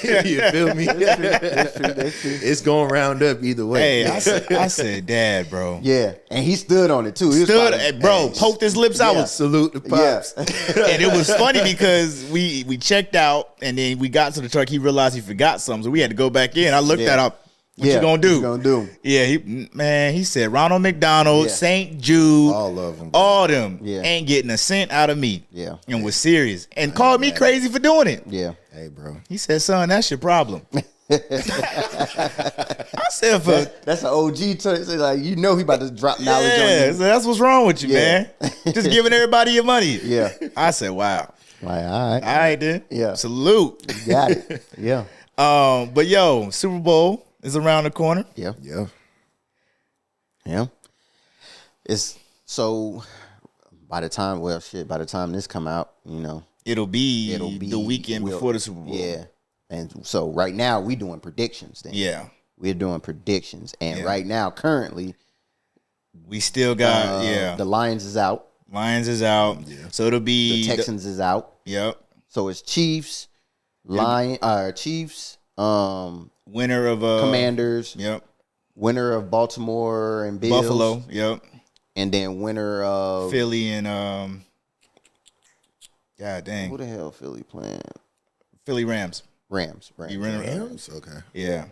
You feel me? That's true. It's going round up either way. Hey, I said, Dad, bro. Yeah, and he stood on it too. He was Stood, probably- bro, poked his lips out. Yeah. Salute the pops. Yeah. And it was funny because we checked out and then we got to the truck. He realized he forgot something, so we had to go back in. I looked Yeah. that up. What you gonna do? What you gonna do? Yeah, he said Ronald McDonald, Yeah. St. Jude, All of them. Bro. all them Yeah. ain't getting a cent out of me. Yeah. And was serious. And called me crazy for doing it. Yeah. Hey, bro. He said, son, that's your problem. I said, for That's an OG term. So like, you know he about to drop knowledge on yeah, you. so that's what's wrong with you, Yeah. man. Just giving everybody your money. Yeah. I said, wow. Like, all right. All right, then. Yeah. Salute. Got it. Yeah. But yo, Super Bowl is around the corner. Yeah. Yeah. Yeah. It's so by the time this come out, It'll be it'll be the weekend before the Super Bowl. Yeah. And so right now we doing predictions then. Yeah. We're doing predictions. And Yeah. right now, currently, We still got the Lions is out. Lions is out. Yeah. So it'll be The Texans is out. Yep. So it's Chiefs, Chiefs, Winner of Commanders, Yep. winner of Baltimore and Bills, Buffalo. Yep. and then winner of Philly and God dang. who the hell Philly playing? Philly Rams. Rams. You winner- Rams? Okay. Yeah.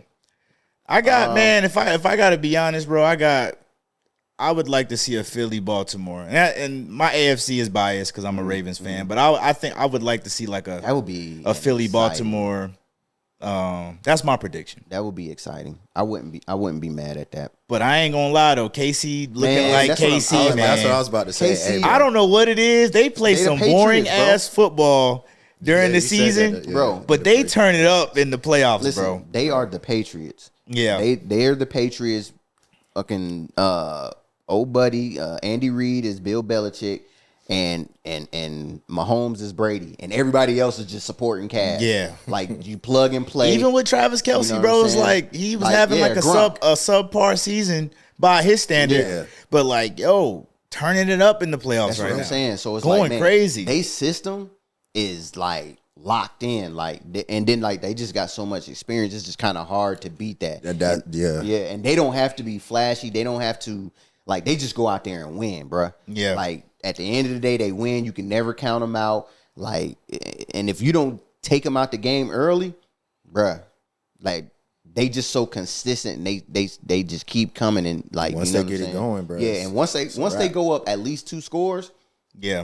I got man, if I gotta be honest, bro, I would like to see a Philly Baltimore. And my AFC is biased because I'm a Ravens fan, but I think I would like to see like That would be a Philly exciting. Baltimore. That's my prediction. That would be exciting. I wouldn't be mad at that. But I ain't gonna lie though, KC looking Man, like that's what KC, I'm- man. That's what I was about to say. KC, Hey, bro. I don't know what it is. They play They the some Patriots, boring bro. ass football during Yeah, the you said season, that, yeah. Bro. but they turn it up in the playoffs, Listen, bro. they are the Patriots. Yeah. They're the Patriots. Fucking old buddy Andy Reid is Bill Belichick, and Mahomes is Brady, and everybody else is just supporting Cavs. Yeah. like you plug and play. Even with Travis Kelce, You know bro, what I'm it's saying? like he was Like, having yeah, like a Gronk. subpar season by his standard. Yeah. But like, yo, turning it up in the playoffs That's right what I'm now. saying. So it's Going like, man, crazy. They system is like locked in, and then like they just got so much experience. It's just kind of hard to beat that. Yeah. Yeah, and they don't have to be flashy. They don't have to they just go out there and win, bruh. Yeah. Like at the end of the day, they win. You can never count them out. Like, and if you don't take them out the game early, bruh, like they just so consistent. And they just keep coming and like Once you know they what I'm get it saying? going, bruh, Yeah, and once they go up at least 2 scores, Yeah.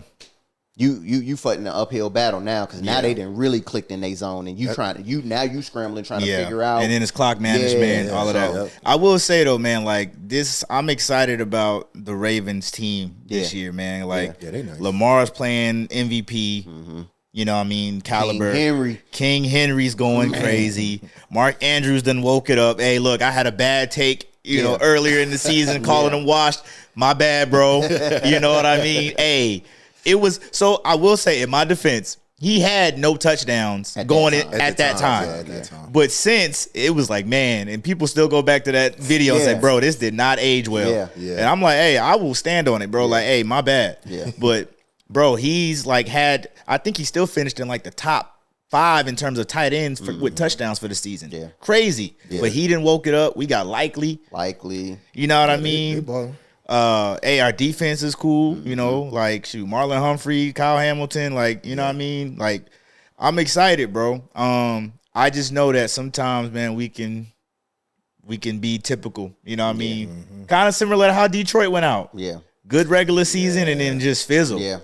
you fighting an uphill battle now because now they done really clicked in their zone and you scrambling trying to figure out. And then it's clock management, Yeah, all of so- that. I will say though, man, like this, I'm excited about the Ravens team this year, man. Like Yeah, they nice. Lamar's playing MVP. You know what I mean? Caliber. King Henry's going crazy. Mark Andrews done woke it up. Hey, look, I had a bad take, you know, earlier in the season, calling him washed. My bad, bro. You know what I mean? Hey, it was so I will say in my defense, he had no touchdowns At going that in time. at that time. Yeah, at that time. But since it was like, man, and people still go back to that video and say, Yeah. bro, this did not age well. Yeah. Yeah. And I'm like, hey, I will stand on it, bro. Like, hey, my bad. Yeah. But bro, he's like I think he still finished in like the top 5 in terms of tight ends with touchdowns for the season. Yeah. Crazy. Yeah. But he didn't woke it up. We got Likely. You know what I mean? Our defense is cool. You know, like Marlon Humphrey, Kyle Hamilton. Like, you know what I mean? Like, I'm excited, bro. I just know that sometimes, man, we can be typical. You know what I mean? Kind of similar to how Detroit went out. Yeah. Good regular season and then just fizzled. Yeah.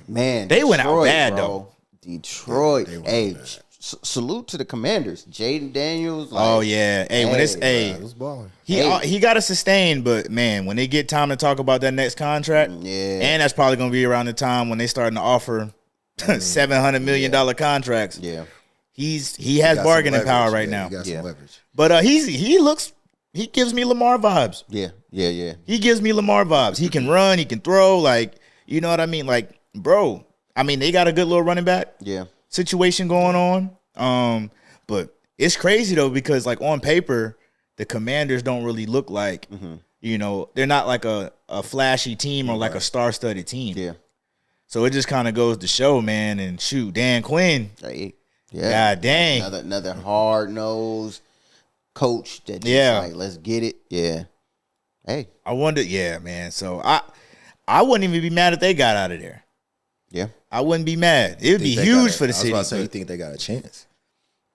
Man, they went out bad, bro. though. Detroit. Hey, salute to the Commanders. Jaden Daniels. Like, oh, yeah. Hey, when it's it was balling. He got to sustain, but, man, when they get time to talk about that next contract, and that's probably going to be around the time when they starting to offer $700 million contracts. Yeah. He has bargaining power right now. He got some leverage. But he gives me Lamar vibes. Yeah. He gives me Lamar vibes. He can run, he can throw, like, you know what I mean? Like, bro, I mean, they got a good little running back situation going on. But it's crazy though, because like on paper, the Commanders don't really look like, you know, they're not like a flashy team or like a star-studded team. Yeah. So it just kind of goes to show, man, and shoot, Dan Quinn. Hey. Yeah. God dang. Another hard-nosed coach that just like, let's get it. Yeah. Hey. I wonder, man. So I wouldn't even be mad if they got out of there. Yeah. I wouldn't be mad. It would be huge for the city. I was about to say, you think they got a chance?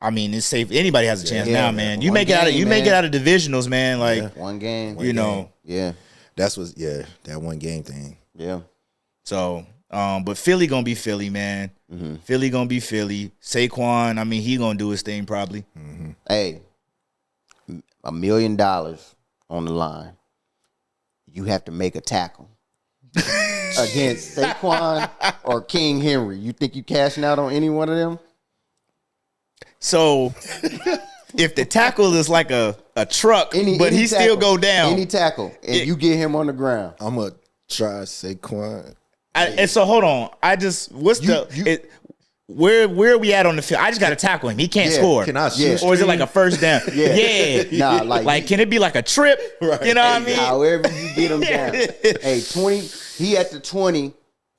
I mean, it's safe. Anybody has a chance now, man. You make it out of divisionals, man. Like one game. You know. Yeah. That one game thing. Yeah. So, but Philly gonna be Philly, man. Philly gonna be Philly. Saquon, I mean, he gonna do his thing probably. Hey, $1 million on the line. You have to make a tackle against Saquon or King Henry. You think you cashing out on any one of them? So, if the tackle is like a truck, but he still go down. Any tackle, and you get him on the ground. I'm going to try Saquon. And so, hold on. Where are we at on the field? I just got to tackle him. He can't score. Can I shoot? Or is it like a first down? Nah, like can it be like a trip? Right. You know what I mean? However you get him down. Hey, 20. He at the 20.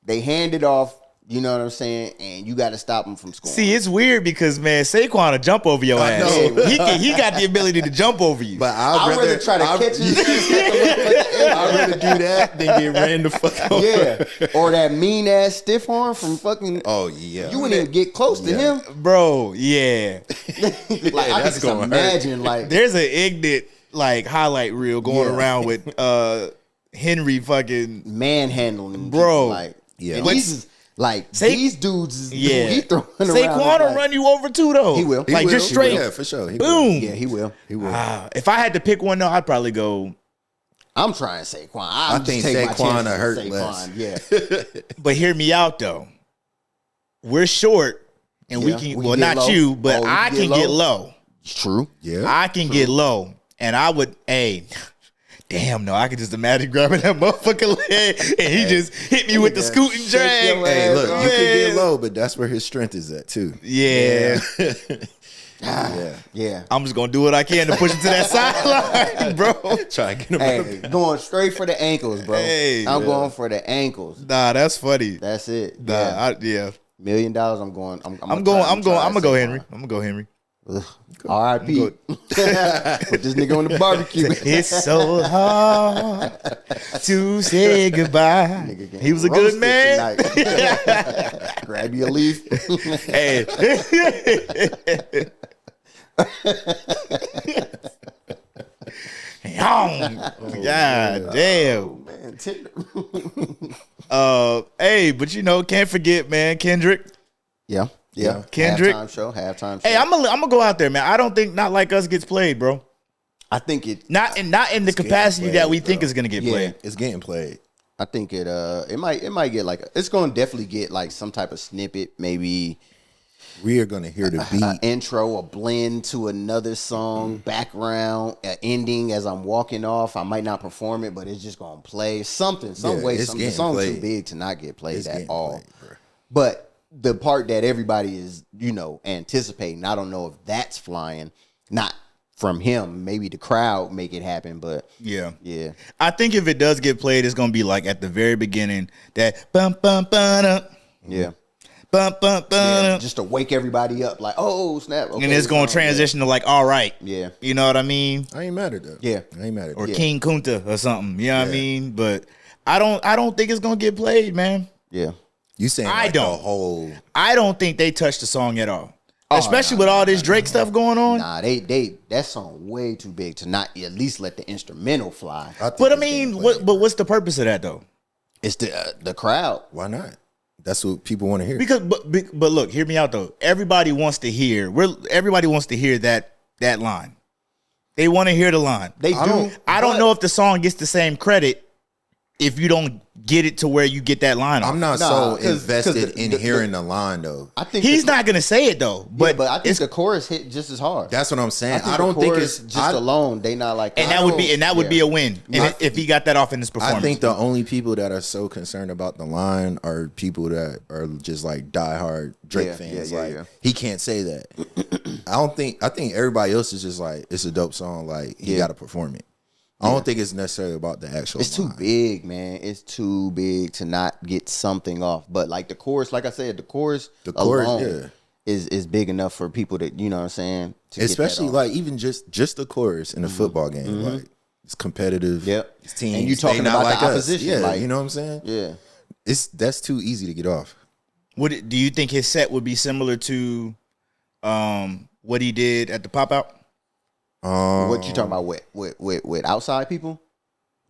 They hand it off. You know what I'm saying? And you got to stop him from scoring. See, it's weird because, man, Saquon will jump over your ass. He got the ability to jump over you. But I'd rather try to catch him. I'd rather do that than get ran the fuck over. Yeah. Or that mean-ass stiff arm from fucking... Oh, yeah. You wouldn't even get close to him. Bro, yeah. Like, I can just imagine, like... There's an ignorant, like, highlight reel going around with Henry fucking... manhandling. Bro. Like, Like, these dudes is he throwing around. Saquon will run you over too, though. He will. Like, just straight. Yeah, for sure. Boom. Yeah, he will. He will. If I had to pick one, though, I'd probably go... I'm trying Saquon. I think Saquon will hurt less. Yeah. But hear me out, though. We're short, and we can... Well, not low. You, but I can get low. True. Yeah. I can get low. And I would... Damn, no, I could just imagine grabbing that motherfucking leg and he just hit me with the scooting drag. Hey, look, you can get low, but that's where his strength is at, too. Yeah. Yeah. I'm just going to do what I can to push him to that sideline, bro. Try to get him going straight for the ankles, bro. I'm going for the ankles. Nah, that's funny. That's it. Nah, $1 million, I'm going. I'm going to go Henry. I'm going to go Henry. R.I.P. Put this nigga on the barbecue. It's so hard to say goodbye. He was a good man. Grab you a leaf. Hey. God damn. Man, hey, but you know, can't forget, man, Kendrick. Yeah. Kendrick. Halftime show. Hey, I'm gonna go out there, man. I don't think Not Like Us gets played, bro. I think it not in the capacity played, that we think is gonna get played. It's getting played. I think it might get like it's gonna definitely get like some type of snippet, maybe we are gonna hear the beat, intro, a blend to another song, background, ending as I'm walking off. I might not perform it, but it's just gonna play some way. The song's too big to not get played at all. But the part that everybody is, anticipating, I don't know if that's flying, not from him. Maybe the crowd make it happen, but yeah. I think if it does get played, it's gonna be like at the very beginning that bum bum bum. Yeah. bump, bump, bump. just to wake everybody up, like, oh snap, okay, And it's going to transition to like, all right. Yeah. You know what I mean? I ain't mad at that. Yeah. I ain't mad at Or that. King Kunta or something. You know what I mean? But I don't think it's going to get played, man. Yeah. You saying I like don't. the whole... I don't think they touched the song at all. Especially with all this Drake stuff going on. Nah, they that song way too big to not at least let the instrumental fly. But I mean, what's the purpose of that though? It's the crowd. Why not? That's what people want to hear. Because but look, hear me out though. Everybody wants to hear that line. They want to hear the line. They do. I don't know if the song gets the same credit if you don't get it to where you get that line off. I'm not Nah, so 'cause invested in hearing the line though. I think He's not gonna say it though. But I think the chorus hit just as hard. That's what I'm saying. I I don't think chorus it's just alone. They not like and that would be a win if he got that off in his performance. I think the only people that are so concerned about the line are people that are just like diehard Drake fans. He can't say that. I think everybody else is just like, it's a dope song. Like he got to perform it. I don't think it's necessarily about the actual It's line. too big, man. It's too big to not get something off. But like the chorus, like I said, the chorus alone is big enough for people to, you know what I'm saying? To Especially get that off. like even just the chorus in a football game. Like it's competitive. Yep. It's teams. And you talking they not about like the us. opposition. Yeah, like, you know what I'm saying? Yeah. That's too easy to get off. Do you think his set would be similar to what he did at the pop out? What you talking about with outside people?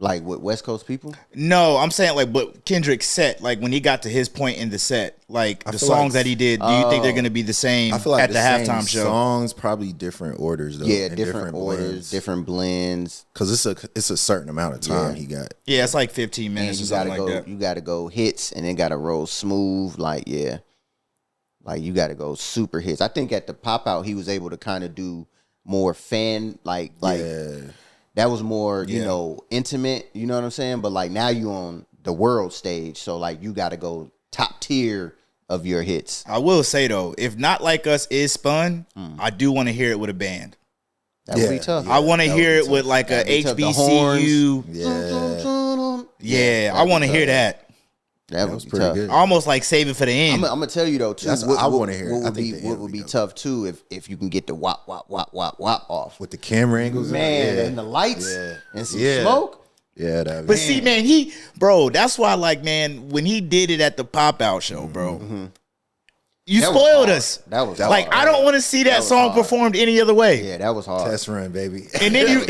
Like with West Coast people? No, I'm saying like, but Kendrick's set, like when he got to his point in the set, like the songs that he did, do you think they're gonna be the same I feel like at the same halftime show? Songs probably different orders though. Yeah, and different orders, blends. different blends. Cause it's a certain amount of time he got. Yeah, it's like 15 minutes And or something like that. you gotta go hits and then gotta roll smooth. Like, yeah. Like you gotta go super hits. I think at the pop out he was able to kind of do more fan that was more, you know, intimate, you know what I'm saying? But like now you on the world stage, so like you gotta go top tier of your hits. I will say though, if Not Like Us is spun, I do want to hear it with a band. That would be tough. I want to hear it with like a HBCU. Yeah, I want to hear that. That was would be pretty tough. good. Almost like save it for the end. I'm gonna tell you though too. That's what I wanna hear. What I think the end would would be be dope. tough too if you can get the wop wop wop wop wop off With the camera angles. man and the lights and some smoke. Yeah, that But see, man, that's why, like, man, when he did it at the pop out show, bro, you That was spoiled hard. us. That was like, hard. I don't want to see that was song hard. performed any other way. Yeah, that was hard. test run, baby. And then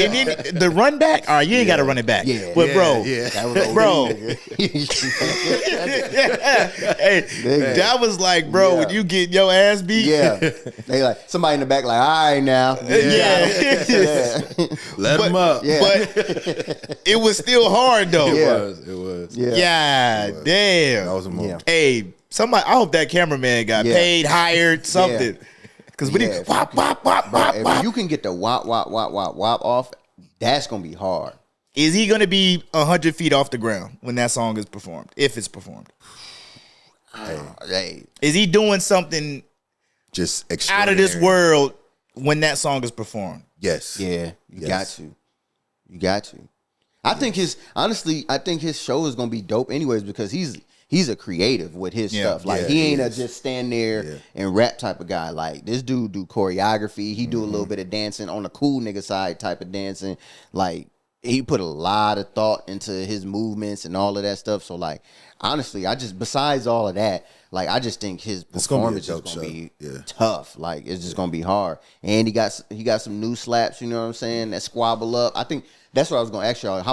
the run back. All right, you ain't got to run it back. Yeah. But bro, That was OD, bro, nigga. hey, that was like, bro, when you get your ass beat. Yeah, they like somebody in the back like, all right now. Yeah. Let him up. Yeah. But it was still hard though. It was. Yeah. God damn. That was a moment. Hey, somebody. I hope that cameraman got paid, hired, something. Because when he wop wop wop Bro, wop if wop, you can get the wop wop wop wop wop off, that's gonna be hard. is he gonna be 100 feet off the ground when that song is performed? If it's performed, Hey, is he doing something Just out of this extraordinary. world when that song is performed? Yes. yeah, you got Yes. to. You got to. I think his show is gonna be dope anyways because he's a creative with his stuff. Like he ain't a just stand there and rap type of guy. Like this dude do choreography. He do a little bit of dancing on the cool nigga side type of dancing. Like he put a lot of thought into his movements and all of that stuff. So like honestly, besides all of that, like I just think his performance is gonna be tough. Like it's just gonna be hard. And he got some new slaps. You know what I'm saying? That squabble up. I think that's what I was gonna ask y'all.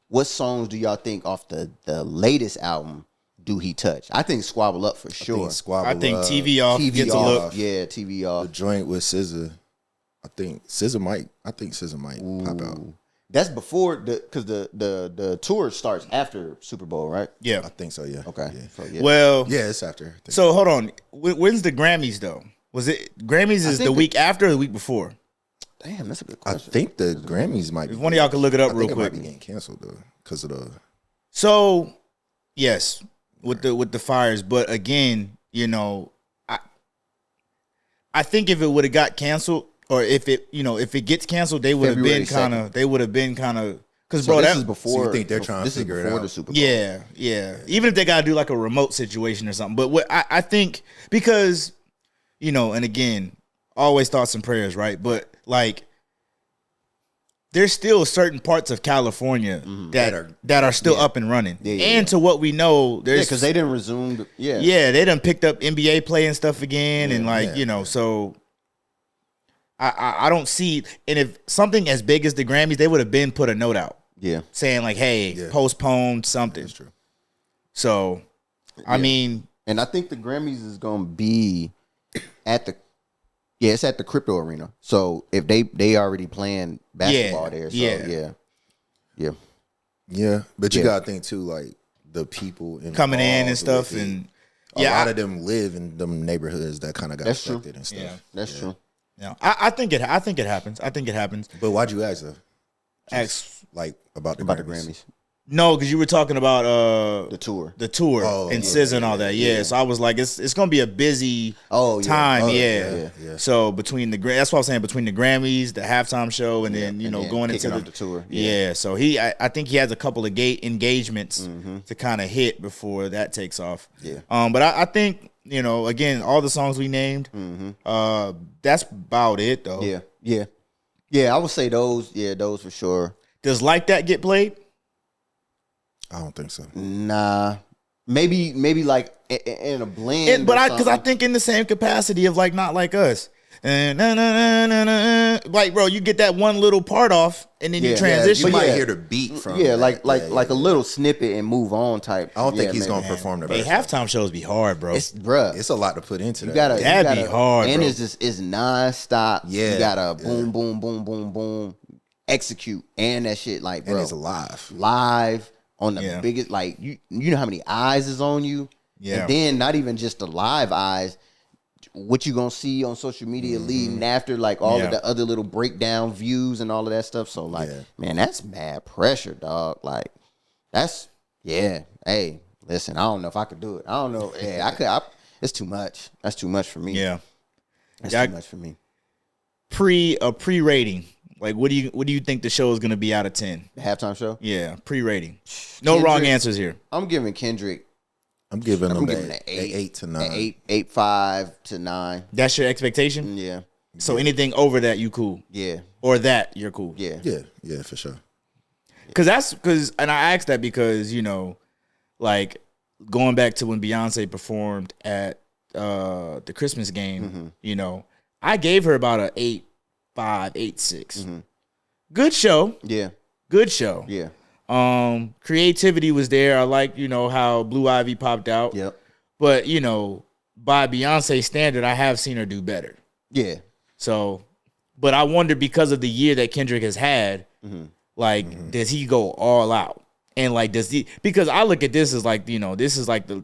What songs do y'all think off the latest album do he touch? I think Squabble Up for sure. Squabble I think Up, TV off TV gets off. a look. Yeah, TV the off. joint with SZA. I think SZA might pop out. That's before because the tour starts after Super Bowl, right? Yeah. I think so. Yeah. Okay. Yeah, So, yeah. Well, it's after. I think. so hold on. When's the Grammys though? Was it Grammys is think the week after or the week before? Damn, that's a good I question. think the Grammys might. If one of y'all could look it up I real think it quick. might be getting canceled though because of the. So, yes, with the fires, but again, you know, I think if it would have got canceled, or if it gets canceled, they would have been February kind of Because So bro, this that is before. So you think they're trying to this is figure it before out? the Super Bowl. yeah. Even if they gotta do like a remote situation or something, but what I think because and again, always thoughts and prayers, right? But like, there's still certain parts of California that are still up and running, and to what we know, there's because they didn't resume. they done picked up NBA play and stuff again, and so. I don't see, and if something as big as the Grammys, they would have been put a note out, saying like, "Hey, postponed something." That's true. So, I mean, and I think the Grammys is gonna be at the it's at the Crypto Arena. So if they already playing basketball there, so yeah. But you gotta think too, like the people coming in and stuff, and a lot of them live in them neighborhoods that kind of got affected and stuff. Yeah, that's true. Yeah, I think it happens. I think it happens. But why'd you ask though? Ask like about the Grammys. No, because you were talking about the tour and SZA and all that. Yeah, so I was like, it's gonna be a busy time. Yeah. So between that's what I was saying, between the Grammys, the halftime show, and then going into the tour. Yeah. So I think he has a couple of engagements to kind of hit before that takes off. Yeah. But I think again, all the songs we named, that's about it though. Yeah. I would say those. Yeah, those for sure. Does Like That get played? I don't think so. Nah, maybe like in a blend. But because I think in the same capacity of like Not Like Us, like bro, you get that one little part off and then you transition. You might hear the beat from like a little snippet and move on type. I don't think he's gonna perform the best. Halftime shows be hard, bro. It's a lot to put into that. That'd be hard, and bro. it's non-stop. Yeah, you gotta boom, boom, boom, boom, boom, execute, and that shit like bro, and it's live. On the biggest, like you know how many eyes is on you, and then not even just the live eyes, what you gonna see on social media leading after, like all of the other little breakdown views and all of that stuff. So like, man, that's mad pressure, dog. Like that's Hey, listen, I don't know if I could do it. I don't know. Yeah, I could. It's too much. That's too much for me. Yeah, that's too much for me. Pre-rating. Like, what do you think the show is going to be out of 10? The halftime show? Yeah, pre-rating. No wrong answers here. I'm giving Kendrick. I'm giving him an 8 to 9. 8.5 to 9. That's your expectation? Yeah. So anything over that, you cool? Yeah. Or that, you're cool? Yeah. Yeah, for sure. And I asked that because, like, going back to when Beyonce performed at the Christmas game, I gave her about a 8.5, 8.6. Good show. Yeah. Good show. Yeah. Creativity was there. I like, how Blue Ivy popped out. Yep. But, by Beyonce standard, I have seen her do better. Yeah. So, but I wonder because of the year that Kendrick has had, does he go all out? And like, because I look at this as like, this is like the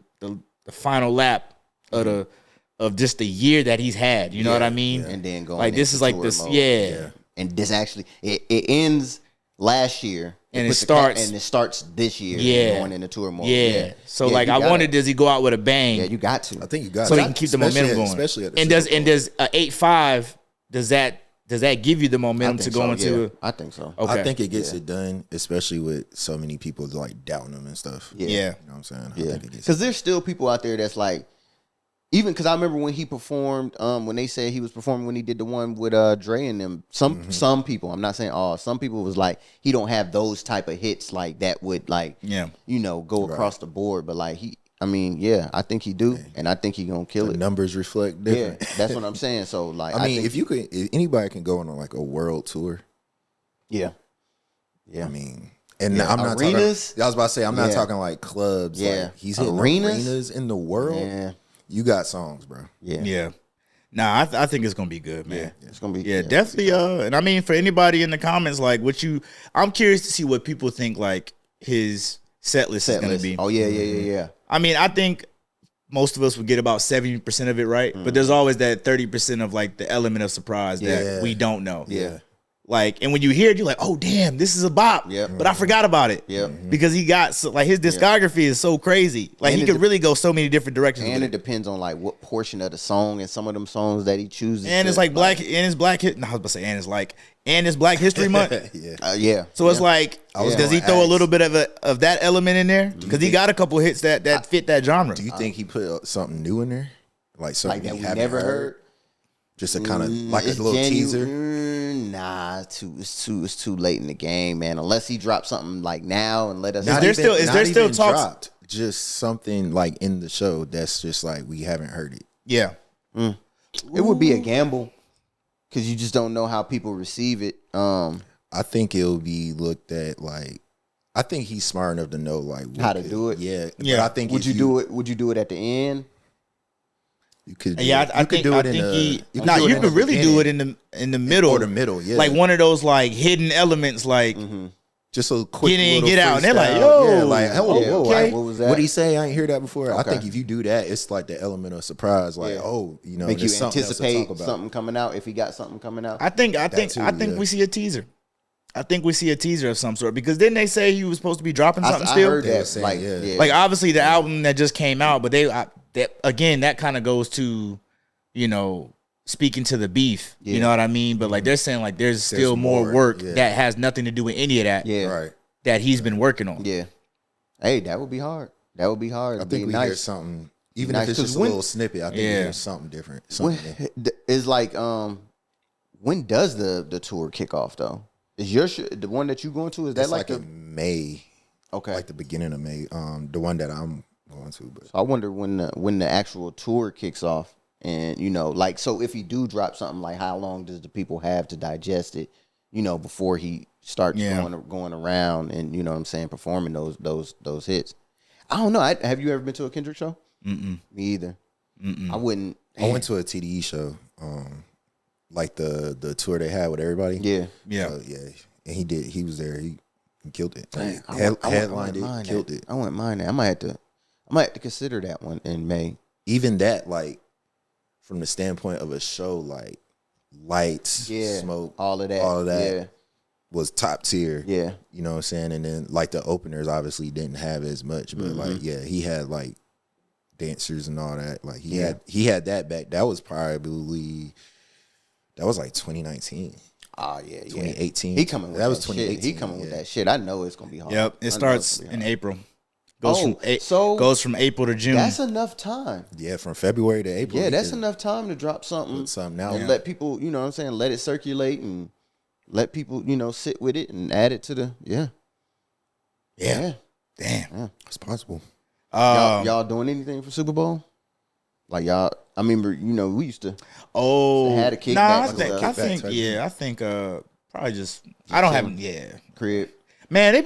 final lap of just the year that he's had. You know what I mean? Yeah. And then going like this is like this, mode. And this actually it ends last year, and it starts this year. Going into tour mode. Yeah. So like, I wonder, does he go out with a bang? Yeah, you got to. I think you got so to. he can keep the momentum going. Especially at the does a 8.5 does that give you the momentum to go into? I think so. Okay. I think it gets it done, especially with so many people like doubting him and stuff. Yeah. You know what I'm saying? Yeah. Because there's still people out there that's like, even because I remember when he performed, when they said he was performing when he did the one with Dre and them. Some people, I'm not saying all, some people was like, he don't have those type of hits like that would like, go across the board. But like I think he do, and I think he gonna kill it. Numbers reflect different. Yeah, that's what I'm saying. So like, I mean, if anybody can go on like a world tour. Yeah. I mean. And I'm not arenas. Talking, I was about to say, I'm not talking like clubs. Yeah. Like, he's hitting arenas in the world. Yeah. You got songs, bro. Yeah. Nah, I think it's gonna be good, man. Yeah, it's gonna be. Definitely. And I mean, for anybody in the comments, like, I'm curious to see what people think like his set list is gonna be. Oh yeah. I mean, I think most of us would get about 70% of it right, but there's always that 30% of like the element of surprise that we don't know. Yeah. Like, and when you hear it, you're like, oh damn, this is a bop. Yep. But I forgot about it. Yep. Because he got like his discography is so crazy. Like And he could really go so many different directions. And with it depends on like what portion of the song and some of them songs that he chooses. And it's like black, and it's black hit. No, I was about to say, and it's Black History Month. Yeah. So it's like, does he throw a little bit of that element in there? Because he got a couple hits that fit that genre. Do you think he put something new in there, like something that we haven't never heard? Just a kind of like a little teaser. Nah, it's too late in the game, man. Unless he drops something like now and let us. Is there still talks? Dropped, just something like in the show that's just like we haven't heard it. Yeah, it would be a gamble because you just don't know how people receive it. I think it'll be looked at like. I think he's smart enough to know like how to do it. Yeah. But I think would you do it? Would you do it at the end? You could. I think you could really do it in the middle or the middle. Yeah, like one of those like hidden elements, like just a quick get in, little get out, and they're like, freestyle. yo, yeah, like hello, Yeah, whoa, okay. What was that? What'd he say? I ain't hear that before. I Okay. think if you do that, it's like the element of surprise. Like, Yeah. there's Make you something else to anticipate talk about. something coming out if he got something coming out. I think too, we see a teaser. I think we see a teaser of some sort because didn't they say he was supposed to be dropping something I still? heard They that. were saying, Like, yeah. Like obviously the album that just came out, but that kind of goes to, speaking to the beef. Yeah. You know what I mean? But like they're saying like there's still more more, work yeah. that has nothing to do with any of that. Yeah. Right. That he's been working on. Yeah. Hey, that would be hard. That would be hard. I think we hear something, even Nice, if it's 'cause just a when- little snippet. I think we Yeah. hear something different. Something new. It's like, when does the tour kick off though? Is your the one that you going to? Is that It's like the in May, okay? like the beginning of May. The one that I'm going to, but I wonder when the actual tour kicks off, and like so if he do drop something, like how long does the people have to digest it? Before he starts going around and what I'm saying, performing those hits. I don't know. Have you ever been to a Kendrick show? Me either. I wouldn't. I went to a TDE show, like the tour they had with everybody. Yeah. Yeah, and he was there. He killed it. Dang, Headlined it, killed it. I wouldn't mind that. I might have to consider that one in May. Even that, like, from the standpoint of a show, like lights, Yeah, smoke, all of that. Yeah. was top tier. Yeah. You know what I'm saying? And then like the openers obviously didn't have as much, but like he had like dancers and all that. Like he had that back. That was like 2019. Oh yeah, 2018. He coming with that was that 2018. shit. He coming with that shit. I know it's gonna be hard. Yep. It starts in April. Goes from April to June. That's enough time. Yeah, from February to April. Yeah, that's enough time to drop something. Put something out. And let people, what I'm saying, let it circulate and let people, sit with it and add it to the Yeah. Damn. It's possible. Y'all doing anything for Super Bowl? Like y'all, I remember, we used to. Had a kickback. I think probably just I don't have Crib. Man,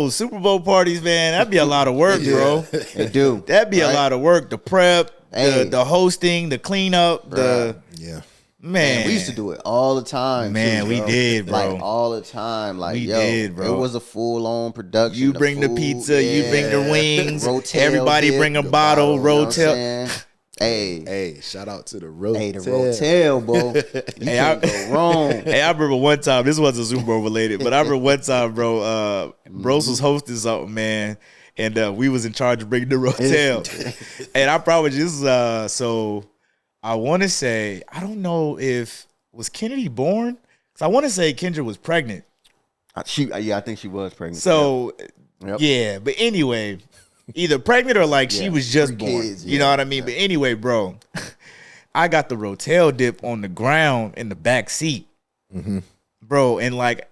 Super Bowl parties, man, that'd be a lot of work, bro. They do. That'd be a lot of work. The prep, Hey. the hosting, the cleanup, Yeah. Man, we used to do it all the time. Man, too, we bro. did, bro. Like all the time. Like We did, bro. It was a full on production. You bring the food, pizza, you bring the wings. Rotel Everybody Dip, bring a the bottle, you know what I'm Rotel. saying? Hey, Hey, shout out to the Rotel. hey, the Rotel, bro. You can't go wrong. Hey, I remember one time, this wasn't Super Bowl related, but I remember one time, bro, Brose was hosting something, man, and we was in charge of bringing the Rotel. And I promise you, this is, so I want to say, I don't know if, was Kennedy born? Because I want to say Kendra was pregnant. I think she was pregnant. So, Yep. yeah, but anyway, either pregnant or like she was just 3 born. kids, You know what I mean? But anyway, bro, I got the Rotel Dip on the ground in the back seat, bro, and like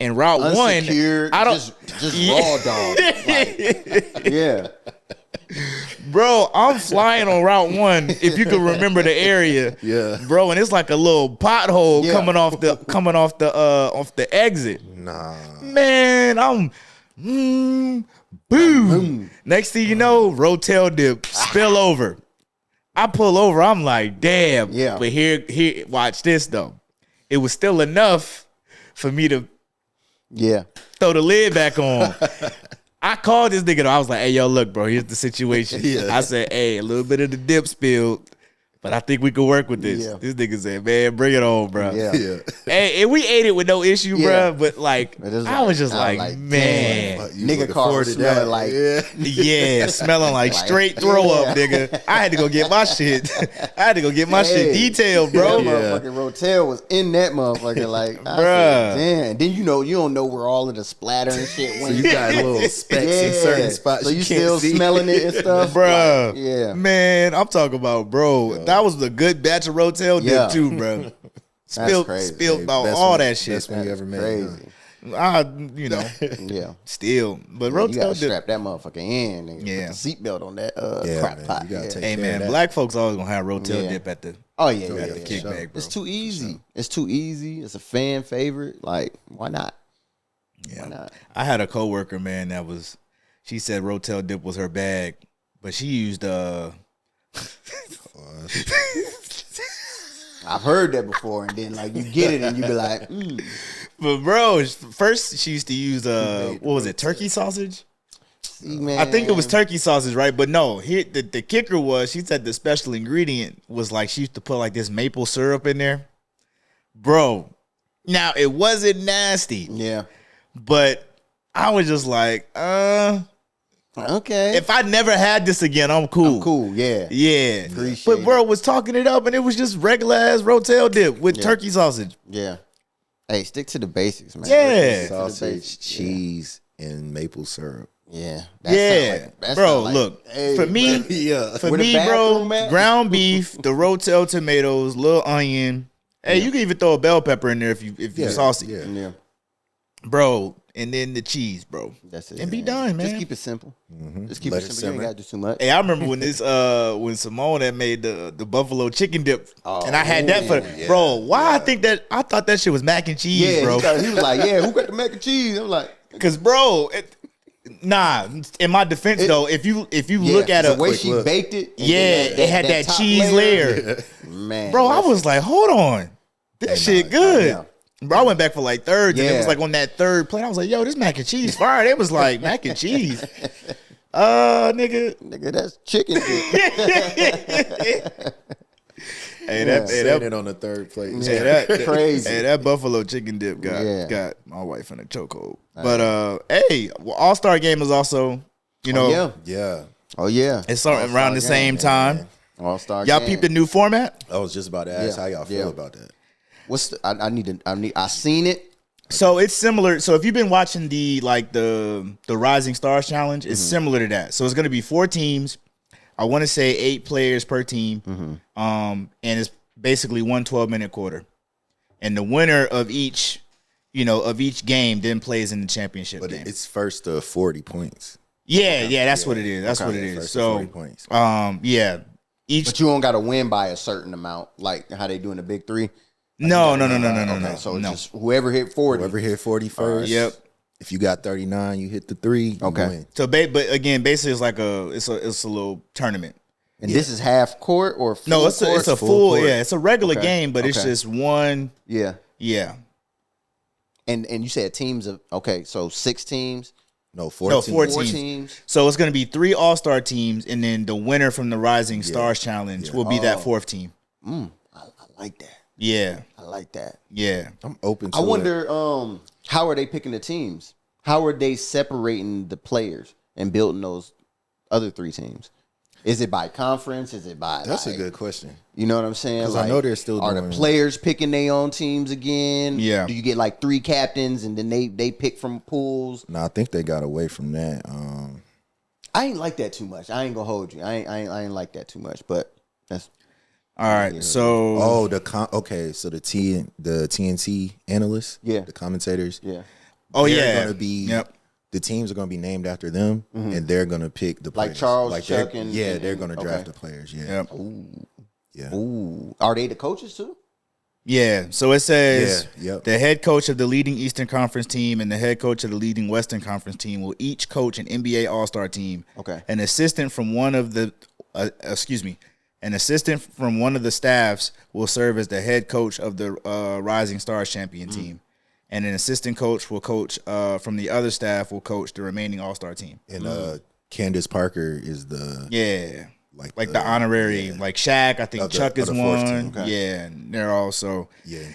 in Route Unsecured, 1, I don't just raw dog. Like, yeah. Bro, I'm flying on Route 1. If you can remember the area, Yeah. bro, and it's like a little pothole Yeah. coming off the exit. Nah. Man, I'm boom. Next thing you know, Rotel Dip spill over. I pull over. I'm like, damn. Yeah. But here, watch this though. It was still enough for me to Yeah. throw the lid back on. I called this nigga though. I was like, hey, yo, look, bro, here's the situation. Yeah. I said, hey, a little bit of the dip spilled. But I think we could work with this. Yeah. This nigga said, man, bring it on, bro. Yeah. Hey, and we ate it with no issue, Yeah. bro. But like, I was just like, man. Fuck, you Nigga looking car forward was to that. smelling like Yeah, smelling like straight throw up, nigga. I had to go get my shit. I had to go get my shit detailed, bro. That motherfucking Rotel was in that motherfucker, like, I Bruh. said, damn. Then you don't know where all of the splatter and shit went. So you got little specks in certain spots. So you can't still see. smelling it and stuff, Bruh. Like, yeah. Man, I'm talking about, bro. That was a good batch of Rotel Dip, too, bro. Spilled crazy. about Best all one- that shit. Best one you ever made. Crazy. Yeah. Still. But You gotta Rotel Dip. strap that motherfucker in. Nigga. Yeah. Put the seatbelt on that crock man, pot. you gotta take Hey, care man, of that. black folks always gonna have Rotel Yeah. Dip at the Oh yeah, at yeah, the yeah. kickback, bro. It's too easy. It's too easy. It's a fan favorite. Like, why not? Yeah. Why not? I had a coworker, man, she said Rotel Dip was her bag, but she used I've heard that before, and then like you get it, and you be like, But bro, first she used to use what was it, turkey sausage? see, man. I think it was turkey sausage, right? But no, here the kicker was she said the special ingredient was like she used to put like this maple syrup in there. Bro, now it wasn't nasty, Yeah. but I was just like, Okay. if I never had this again, I'm cool. Cool. Yeah. Yeah. Appreciate But bro was talking it up and it was just regular ass Rotel Dip with turkey sausage. Yeah. Hey, stick to the basics, man. Yeah. Stick to the Sausage, basics. cheese, and maple syrup. Yeah. Yeah. Bro, look, for me, Yeah. For Where the me, bro, bathroom at? ground beef, the Rotel tomatoes, little onion. Hey, you can even throw a bell pepper in there if you saucy, Yeah. Yeah. bro. And then the cheese, bro. That's it. And be done, man. Just keep it simple. Just keep Let it it simple. You ain't simmer. gotta do too much. Hey, I remember when when Simone had made the buffalo chicken dip, and I had that for bro. Why I thought that shit was mac and cheese, Yeah, bro. he was like, "Yeah, who got the mac and cheese?" I'm like, Because bro, nah. In my defense, though, if you look at the a way she baked it, and yeah, then it had that top cheese layer. Man, Bro, I was like, hold on. This shit good. yeah. Bro, I went back for like thirds, and it Yeah. was like on that third plate. I was like, yo, this mac and cheese fire. They was like, mac and cheese. Nigga. nigga, that's chicken. Hey, that Set it on the third plate. hey, that Crazy. Hey, that buffalo chicken dip Yeah. got my wife in a chokehold. But hey, All-Star game is also, you know, yeah. Yeah. Oh yeah. it's around the All-Star same game, time. All-Star Y'all game. peeped the new format? I was just about to ask Yeah. how y'all feel Yeah. about that. What's the, I seen it. So it's similar. So if you've been watching the Rising Stars Challenge, it's similar to that. So it's going to be 4 teams. I want to say 8 players per team. And it's basically 1 12-minute quarter. And the winner of each game then plays in the championship But game. it's first to 40 points. Yeah, that's what it is. That's what it is. First to So 40 points. yeah. Each But you don't got to win by a certain amount, like how they do in the Big Three. no. Okay, so it's just whoever hit 40. Whoever hit 40 first. Yep. If you got 39, you hit the 3. You Okay. win. So but again, basically it's like it's a little tournament. And this is half court or full No, it's court? a full full court. yeah, it's a regular Okay. game, but it's Okay. just one Yeah. yeah. And you said teams of so 6 teams, No, 14. No, 4 14. teams. So it's going to be 3 All-Star teams, and then the winner from the Rising Stars Challenge will be that 4th team. I like that. Yeah, I like that. yeah. I'm open to I it. wonder how are they picking the teams? How are they separating the players and building those other 3 teams? Is it by conference? Is it by That's like, a good question. You know what I'm saying? 'Cause I know they're still are doing- the players picking their own teams again? Yeah. Do you get like 3 captains and then they pick from pools? No, I think they got away from that. I ain't like that too much. I ain't gonna hold you. I ain't like that too much. But that's All right, so Okay, so the TNT analysts, Yeah. the commentators, yeah. they're gonna be Yep. the teams are gonna be named after them, and they're gonna pick the Like players. Charles, they're- Chuck, and- yeah, and- they're gonna draft okay. the players. Yeah, Yep. yeah. Ooh, are they the coaches too? Yeah, so it says Yeah, yep. the head coach of the leading Eastern Conference team and the head coach of the leading Western Conference team will each coach an NBA All-Star team. Okay. An assistant from one of the an assistant from one of the staffs will serve as the head coach of the Rising Stars champion team. And an assistant coach will coach from the other staff will coach the remaining All-Star team. And Candace Parker is the Yeah. like the honorary, like Shaq. I think Chuck is one. Okay. Yeah, and they're also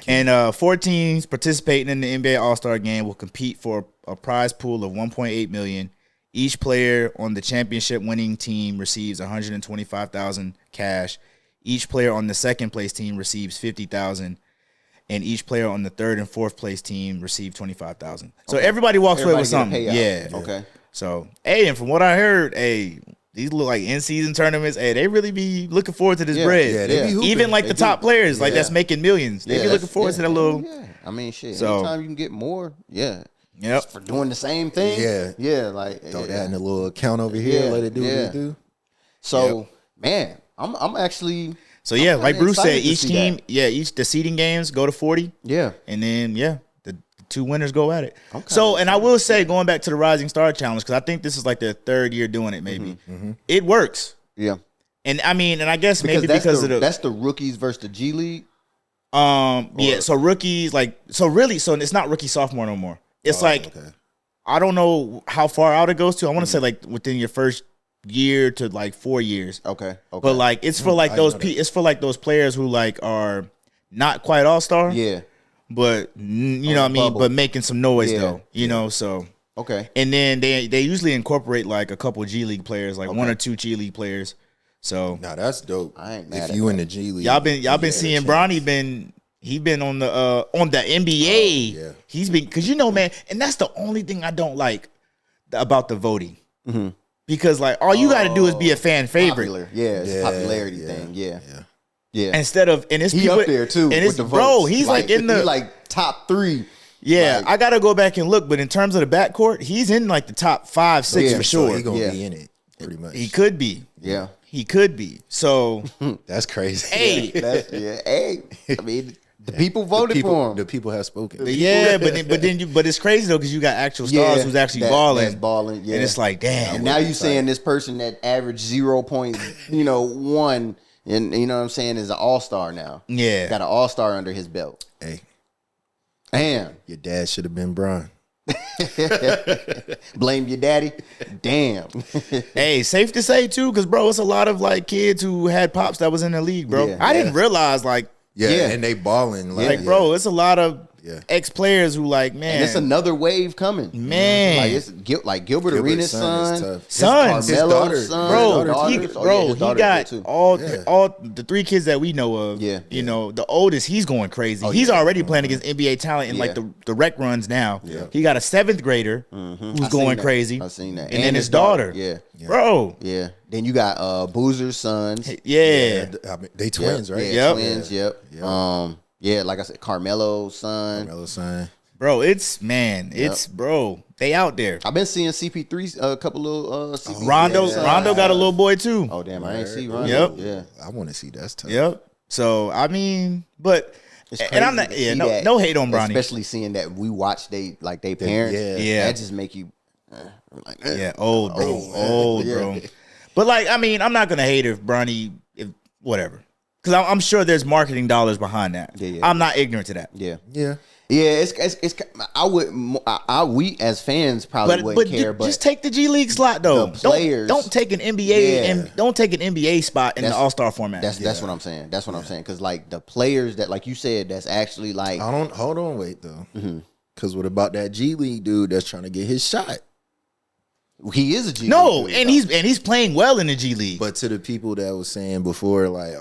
and 4 teams participating in the NBA All-Star Game will compete for a prize pool of $1.8 million. Each player on the championship winning team receives $125,000 cash. Each player on the second place team receives $50,000, and each player on the third and fourth place team receive $25,000. So everybody walks away with something. Yeah. Okay. So and from what I heard, these look like in-season tournaments. They really be looking forward to this bread. Yeah, they be hooping. Even like the top players, like that's making millions. They be looking forward to that little. Yeah. I mean, shit. So, anytime you can get more, Yep. for doing the same thing. Yeah. Like throw that in a little account over here. Let it do what it do. So man, I'm actually. So yeah, like Bruce said, each team, the seeding games go to 40. Yeah. And then the 2 winners go at it. So, and I will say, going back to the Rising Star Challenge, because I think this is like their 3rd year doing it, maybe. It works. Yeah. And I mean, and I guess maybe because that's the rookies versus the G League. So rookies, so it's not rookie sophomore no more. It's I don't know how far out it goes to. I want to say like within your first year to like 4 years. Okay. But like it's for like it's for like those players who like are not quite all-star. Yeah. But you know what I mean, but making some noise though. You know, so okay. And then they usually incorporate like a couple G League players, like 1 or 2 G League players. So now that's dope. I ain't mad if you in the G League. Y'all been seeing Bronny he been on the NBA. Yeah. He's been, because you know, man, and that's the only thing I don't like about the voting. Because like all you got to do is be a fan favorite. Popular. Yeah, it's a popularity thing. Yeah. Instead of, and it's he people up there too. And it's with the bro, votes. he's like in the he like top 3. Yeah, like, I gotta go back and look, but in terms of the backcourt, he's in like the top 5, 6 for sure. So he gonna be in it pretty much. He could be. Yeah. He could be. So that's crazy. Hey, I mean, the people voted for him. The people have spoken. Yeah, but it's crazy though because you got actual stars who's actually balling. That's balling. Yeah, and it's like, damn. And now you saying this person that averaged 0.1, and you know what I'm saying, is an all-star now. Yeah, got an all-star under his belt. Hey, damn. Your dad should have been Bron. Blame your daddy. Damn. Hey, safe to say too, because bro, it's a lot of like kids who had pops that was in the league, bro. I didn't realize like. Yeah, and they balling bro. It's a lot of ex players who like, man. And it's another wave coming, man. Like it's like Gilbert Arenas' son, his daughter's son, bro. He got all the 3 kids that we know of. Yeah, you know, the oldest, he's going crazy. He's already playing against NBA talent in like the rec runs now. Yeah. He got a 7th grader who's going crazy. I've seen that, and then his daughter. Bro. Yeah. Then you got Boozer's sons. Yeah. They twins, right? Yeah, twins. Yep. Yeah, like I said, Carmelo's son. Bro, bro. They out there. I've been seeing CP3's a couple little CP3. Rondo got a little boy too. Oh damn, I ain't see Rondo. Yep. Yeah. I want to see that stuff. Yep. So I mean, but and I'm not no hate on Bronny. Especially seeing that we watch they parents. Yeah. That just make you old, bro. But like, I mean, I'm not gonna hate if whatever. Because I'm sure there's marketing dollars behind that. I'm not ignorant to that. Yeah. It's we as fans probably wouldn't care, but just take the G League slot though. The players, don't take an NBA and don't take an NBA spot in the All-Star format. That's what I'm saying. That's what I'm saying. Because like the players that, like you said, that's actually like wait though. Because what about that G League dude that's trying to get his shot? He is a G League. No, and he's playing well in the G League. But to the people that was saying before, like,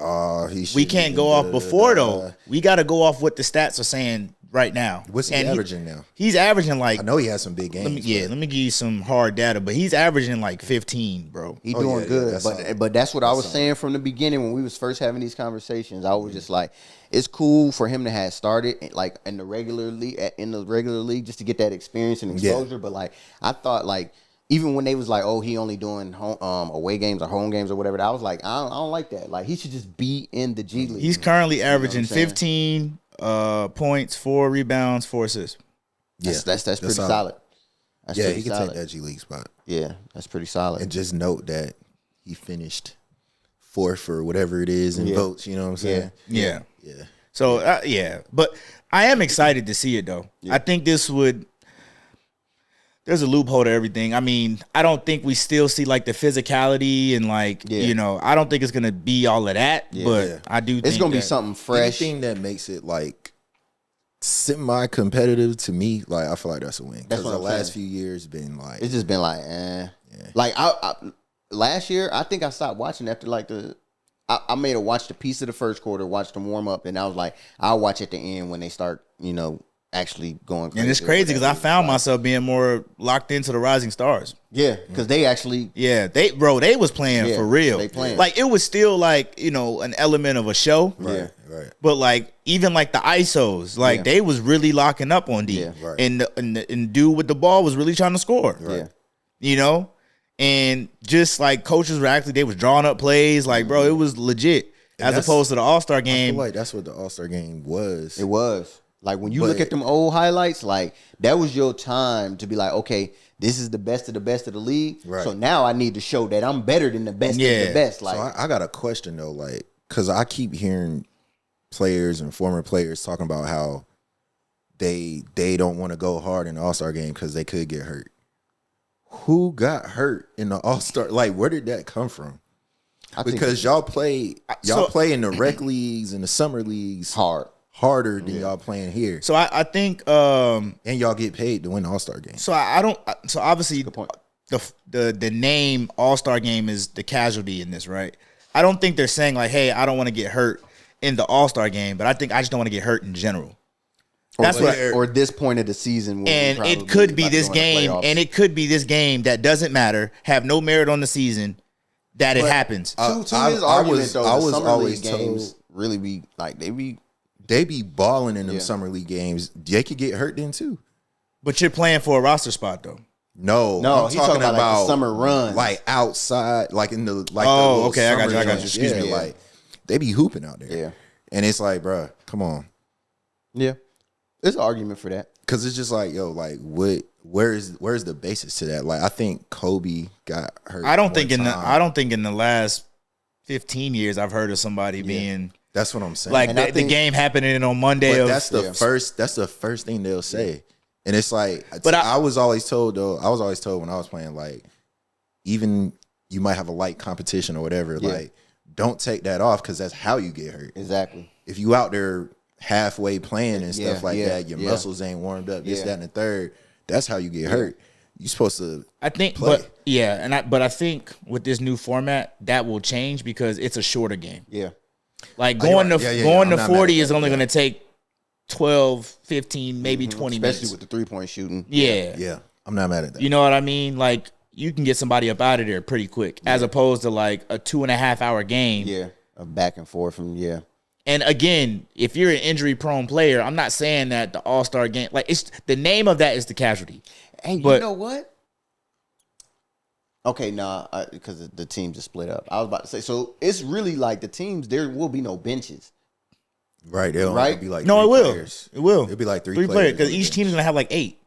we can't go off before though. We got to go off what the stats are saying right now. What's he averaging now? He's averaging like, I know he has some big games. Let me give you some hard data, but he's averaging like 15, bro. He's doing good. But that's what I was saying from the beginning when we was first having these conversations. I was just like, it's cool for him to have started like in the regular league just to get that experience and exposure. But like I thought like, even when they was like, oh, he only doing away games or home games or whatever, I was like, I don't like that. Like, he should just be in the G League. He's currently averaging 15 points, 4 rebounds, 4 assists. That's pretty solid. He can take that G League spot. Yeah, that's pretty solid. And just note that he finished 4th or whatever it is in votes. You know what I'm saying? Yeah. So, but I am excited to see it, though. I think this would there's a loophole to everything. I mean, I don't think we still see like the physicality and like you know, I don't think it's gonna be all of that. But I do think it's gonna be something fresh. Anything that makes it like semi-competitive to me, like I feel like that's a win. Because the last few years been like it's just been like, like I last year I think I stopped watching after like I made a watch the piece of the first quarter, watch them warm up, and I was like, I'll watch at the end when they start, you know, actually going crazy. And it's crazy because I found myself being more locked into the Rising Stars. Yeah, because they actually they was playing for real. They playing. Like it was still like, you know, an element of a show. right. But like even like the ISOs, like they was really locking up on D. Yeah. Right. And the dude with the ball was really trying to score. Yeah. You know? And just like coaches were actually, they was drawing up plays. Like, bro, it was legit. As opposed to the All-Star game. I feel like that's what the All-Star game was. It was. Like when you look at them old highlights, like that was your time to be like, okay, this is the best of the league. Right. So now I need to show that I'm better than the best of the best. Like, so I got a question though, like, because I keep hearing players and former players talking about how they don't want to go hard in the All-Star game because they could get hurt. Who got hurt in the All-Star? Like, where did that come from? Because y'all play in the rec leagues and the summer leagues harder than y'all playing here. So I think and y'all get paid to win the All-Star game. So I don't. So obviously, good point. The name All-Star game is the casualty in this, right? I don't think they're saying like, hey, I don't want to get hurt in the All-Star game, but I think I just don't want to get hurt in general. That's or this point of the season, and it could be this game, and it could be this game that doesn't matter, have no merit on the season, that it happens. To his argument, though, the summer league games really be like they be balling in them summer league games. They could get hurt then too. But you're playing for a roster spot though. No, I'm talking about like the summer run, like outside, like in the like. Oh, okay, I got you. Excuse me. Like they be hooping out there. Yeah, and it's like, bro, come on. Yeah, there's an argument for that because it's just like, yo, like what? Where's the basis to that? Like I think Kobe got hurt. I don't think in the last 15 years I've heard of somebody being. That's what I'm saying. Like the game happening on Monday. But that's the first thing they'll say. And it's like, but I was always told when I was playing, like, even you might have a light competition or whatever, like, don't take that off because that's how you get hurt. Exactly. If you out there halfway playing and stuff like that, your muscles ain't warmed up, this, that, and the third, that's how you get hurt. You're supposed to play. But I think with this new format, that will change because it's a shorter game. Yeah. Like going to 40 is only going to take 12, 15, maybe 20 minutes. Especially with the 3-point shooting. Yeah. Yeah. I'm not mad at that. You know what I mean? Like you can get somebody up out of there pretty quick as opposed to like a 2.5 hour game. Yeah. A back and forth from, And again, if you're an injury prone player, I'm not saying that the All-Star game, like it's the name of that is the casualty. Hey, you know what? Okay, because the teams are split up. I was about to say, so it's really like the teams, there will be no benches. Right. They'll be like no, it will. Players. It will. It'll be like three players. Because each team is going to have like 8.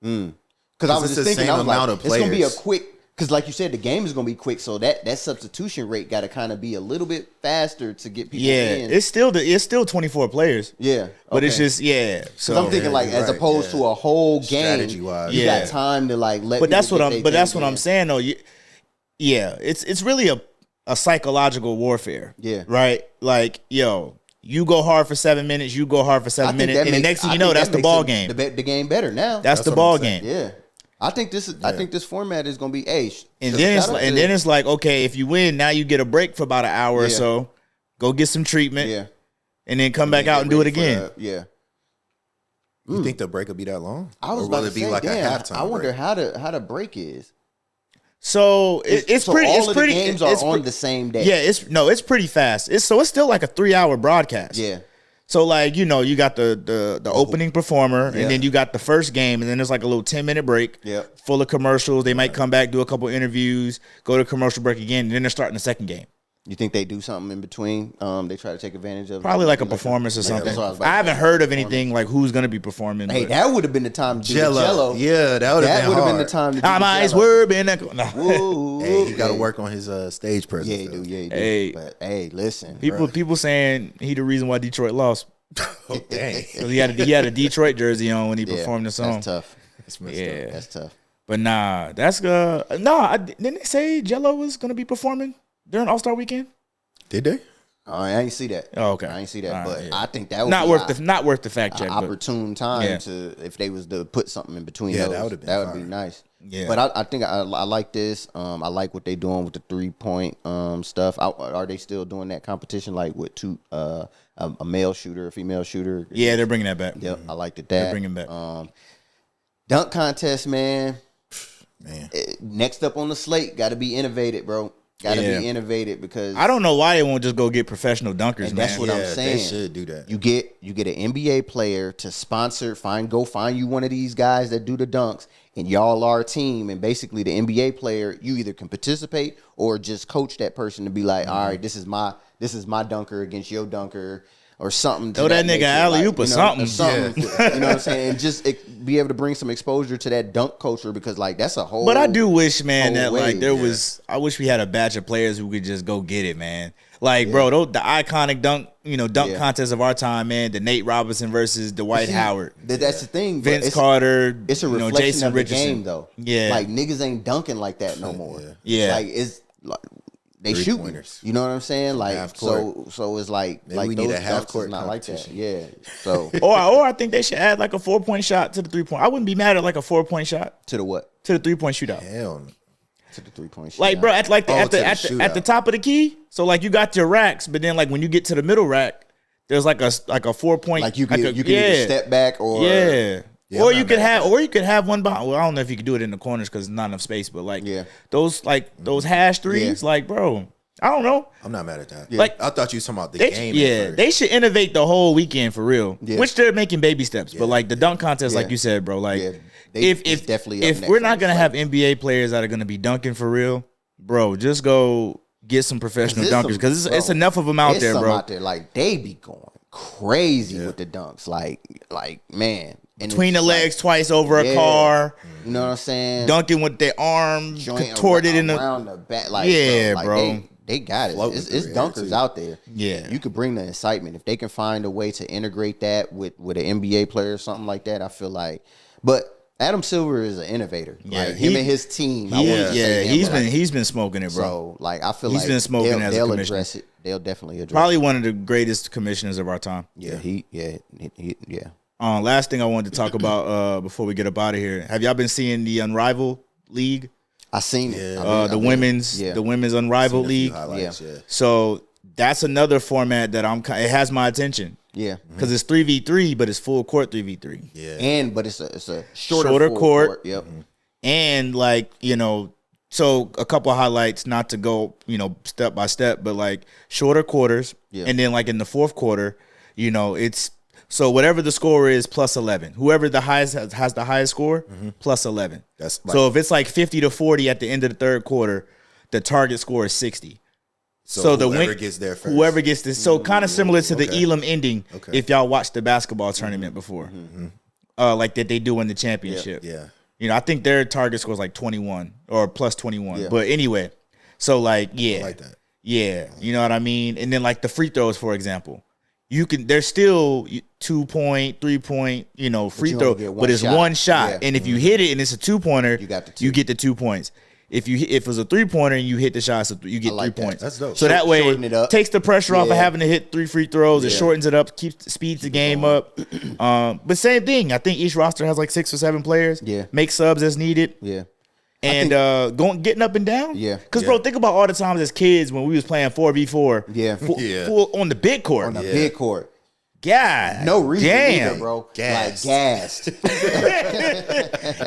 Because I was just thinking, I was like, it's going to be a quick, because like you said, the game is going to be quick, so that substitution rate got to kind of be a little bit faster to get people in. It's still 24 players. Yeah. But it's just, So I'm thinking like as opposed to a whole game, you got time to like let. But that's what I'm saying though. It's really a psychological warfare. Yeah. Right? Like, you go hard for 7 minutes, you go hard for 7 minutes, and the next thing you know, that's the ball game. The game better now. That's the ball game. Yeah. I think this format is gonna be and then it's like, okay, if you win, now you get a break for about an hour or so. Go get some treatment. And then come back out and do it again. You think the break will be that long? I was about to say, like a halftime. I wonder how the break is. So it's pretty. All of the games are on the same day. Yeah, it's pretty fast. It's still like a 3-hour broadcast. Yeah. So like, you got the opening performer, and then you got the first game, and then there's like a little 10-minute break, full of commercials. They might come back, do a couple interviews, go to commercial break again, and then they're starting the second game. You think they do something in between? They try to take advantage of probably like a performance or something. I haven't heard of anything like who's going to be performing. Hey, that would have been the time to do Jello. Yeah, that would have been the time to do eyes were been. Hey, you got to work on his stage presence. Yeah, you do. Hey, but hey, listen. People saying he the reason why Detroit lost. Oh dang! He had a Detroit jersey on when he performed the song. That's tough. That's messed up. That's tough. But nah, that's didn't they say Jello was gonna be performing during All-Star weekend? Did they? I ain't see that. Oh, okay. I ain't see that, All but right, I think that would not be worth the fact check. opportune time Yeah. to if they was to put something in between Yeah, those. that would be nice. Yeah. But I think I like this. I like what they doing with the 3-point stuff. Are they still doing that competition like with two a male shooter, a female shooter? Yeah, they're bringing that back. Yep, I liked that. They're bringing back. Dunk contest, man. Man, Next up on the slate, got to be innovated, bro. Got to Yeah. be innovated because I don't know why they won't just go get professional dunkers, And man. that's what I'm saying. They should do that. You get an NBA player to sponsor, find you one of these guys that do the dunks, and y'all are a team. And basically, the NBA player, you either can participate or just coach that person to be like, all right, this is my dunker against your dunker. Or something. Throw that nigga alley-oop or something. Yeah. You know what I'm saying? And just be able to bring some exposure to that dunk culture because, like, that's a whole. But I do wish, man, that wave, like there was. I wish we had a batch of players who could just go get it, man. Like, bro, the iconic dunk contest of our time, man. The Nate Robinson versus Dwight Howard. That's the thing. Bro. Vince Carter. It's a reflection Jason of the Richardson. game, though. Yeah. Like niggas ain't dunking like that no more. Yeah. Like it's like they Three shoot. pointers. You know what I'm saying? Like Half court. so it's like Maybe we need those a half dunks court is not like that. competition. Yeah. So Or I think they should add like a 4-point shot to the 3-point. I wouldn't be mad at like a 4-point shot to the what? to the 3-point shootout. Hell no. To the 3-point shot. Like, bro, at to the at the top of the key. So like you got your racks, but then like when you get to the middle rack, there's like a 4-point. Like you can either step back or Yeah, or I'm you not could mad have, or you could have one behind. Well, I don't know if you could do it in the corners because not enough space. But like, those hash threes, like, bro, I don't know. I'm not mad at that. Like, I thought you were talking about the They, game. yeah, they should innovate the whole weekend for real. Yeah. Which they're making baby steps. But like the dunk contest, like you said, bro, like it's definitely up if next we're on not the gonna slate. have NBA players that are gonna be dunking for real, bro, just go get some professional dunkers because it's enough of them out there, bro. Out there, like they be going crazy with the dunks, like man. And Between the it's legs twice over a car, You know what I'm saying? dunking with their arm contorted in the around the back, like bro. They got it. Floating It's through the air, dunkers too. out there. Yeah. You could bring the excitement if they can find a way to integrate that with an NBA player or something like that. I feel like, but Adam Silver is an innovator. Yeah, like him and his team. he's been smoking it, bro. So like I feel He's like been smoking as a they'll commissioner. address it. They'll definitely address Probably one of the greatest commissioners of our time. it. Yeah. Last thing I wanted to talk about before we get up out of here. Have y'all been seeing the Unrivaled League? I seen it. The women's Unrivaled League. Yeah. So that's another format that it has my attention. Yeah. Because it's 3v3, but it's full court 3v3. Yeah. But it's a shorter Full court. Yep. And like, so a couple of highlights, not to go, step by step, but like shorter quarters. Yeah. And then like in the fourth quarter, it's so whatever the score is plus 11. Whoever the highest has the highest score plus 11. That's so if it's like 50-40 at the end of the third quarter, the target score is 60. So whoever gets there first. Whoever gets this. So kind of similar to the okay. Elam ending. Okay. If y'all watched the basketball tournament before, like that they do in the championship. Yeah. I think their target score is like 21 or plus 21. Yeah. But anyway, so like, I like that. Yeah, you know what I mean? And then like the free throws, for example. There's still 2-point, 3-point, free you throw, only get one but it's shot. one shot. Yeah. And if you hit it and it's a 2-pointer, You got the two. you get the 2 points. If it was a 3-pointer and you hit the shot, so you get like 3 that. points. That's dope. So that way Shorten it up. takes the pressure off of Yeah. having to hit 3 free throws. It Yeah. shortens it up, speeds the game up. But same thing. I think each roster has like 6 or 7 players. Yeah. Make subs as needed. Yeah. And getting up and down. Yeah. Because, bro, think about all the times as kids when we was playing 4v4. Yeah. Full on the big court. On the big court. God. No reason damn. either, bro. Gassed. Like gassed.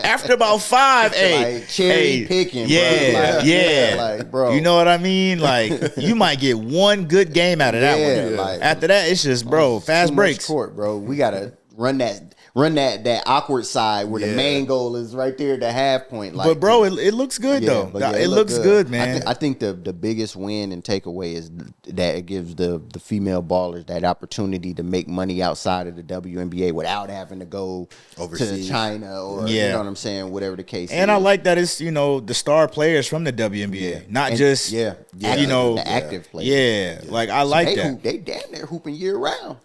After about 5, like cherry picking, yeah, bro. Like, yeah. like, bro. You know what I mean? Like, you might get one good game out of that one. like- After that, it's just, bro, fast Too much breaks. court, bro. We gotta run that awkward side where the main goal is right there at the half point. Like, But, bro, it looks good, though. but yeah, It looks good, man. I think the biggest win and takeaway is that it gives the female ballers that opportunity to make money outside of the WNBA without having to go Overseas. to China or you know what I'm saying, whatever the case. And is. I like that it's, the star players from the WNBA, not And- just, the the active players. Yeah, like I like they that. hoop, they damn near hooping year round.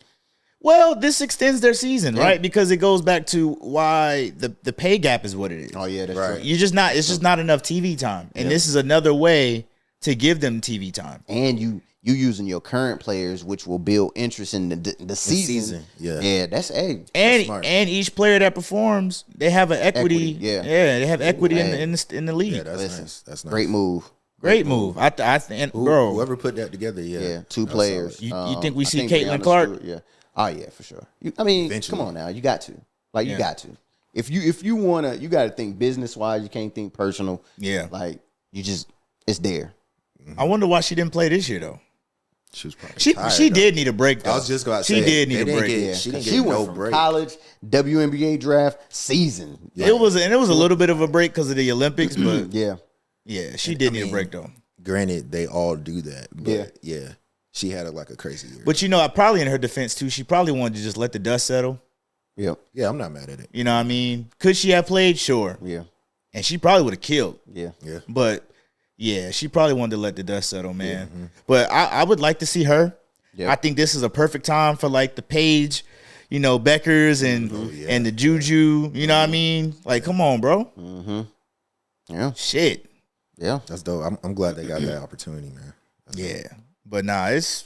Well, this extends their season, right? Because it goes back to why the pay gap is what it is. Oh yeah, that's Right. right. You're just not. It's just not enough TV time, and this is another way to give them TV time. And you using your current players, which will build interest in the season. Yeah. That's And smart. and each player that performs, they have an equity. They have equity in the league. Yeah, that's Listen, nice. That's nice. great move. Great move. I think, bro. Whoever put that together, Yeah, two that's players. solid. You think we I see think Caitlin Brianna Clark? Stewart, yeah. Oh yeah, for sure. I mean, Eventually. come on now, you got to. Like you Yeah. got to. If you wanna, you got to think business wise. You can't think personal. Yeah. Like you just, it's there. I wonder why she didn't play this year though. She was probably She tired, though. did need a break though. I was just going to she say did they need a didn't break. get- She didn't She get went no from break. college, WNBA draft, season. Yeah. It was a little bit of a break because of the Olympics, but Yeah. yeah, she did need a break though. Granted, they all do that. But Yeah. yeah, she had a crazy year. But probably in her defense too, she probably wanted to just let the dust settle. Yep. yeah, I'm not mad at it. You know what I mean? Could she have played? Sure. Yeah. And she probably would have killed. Yeah. Yeah. But yeah, she probably wanted to let the dust settle, man. But I would like to see her. Yep. I think this is a perfect time for like the Paige, Beckers and and the Juju. You know what I mean? Like, come on, bro. Yeah. Shit. Yeah. That's dope. I'm glad they got that opportunity, man. That's dope. Yeah. But nah, it's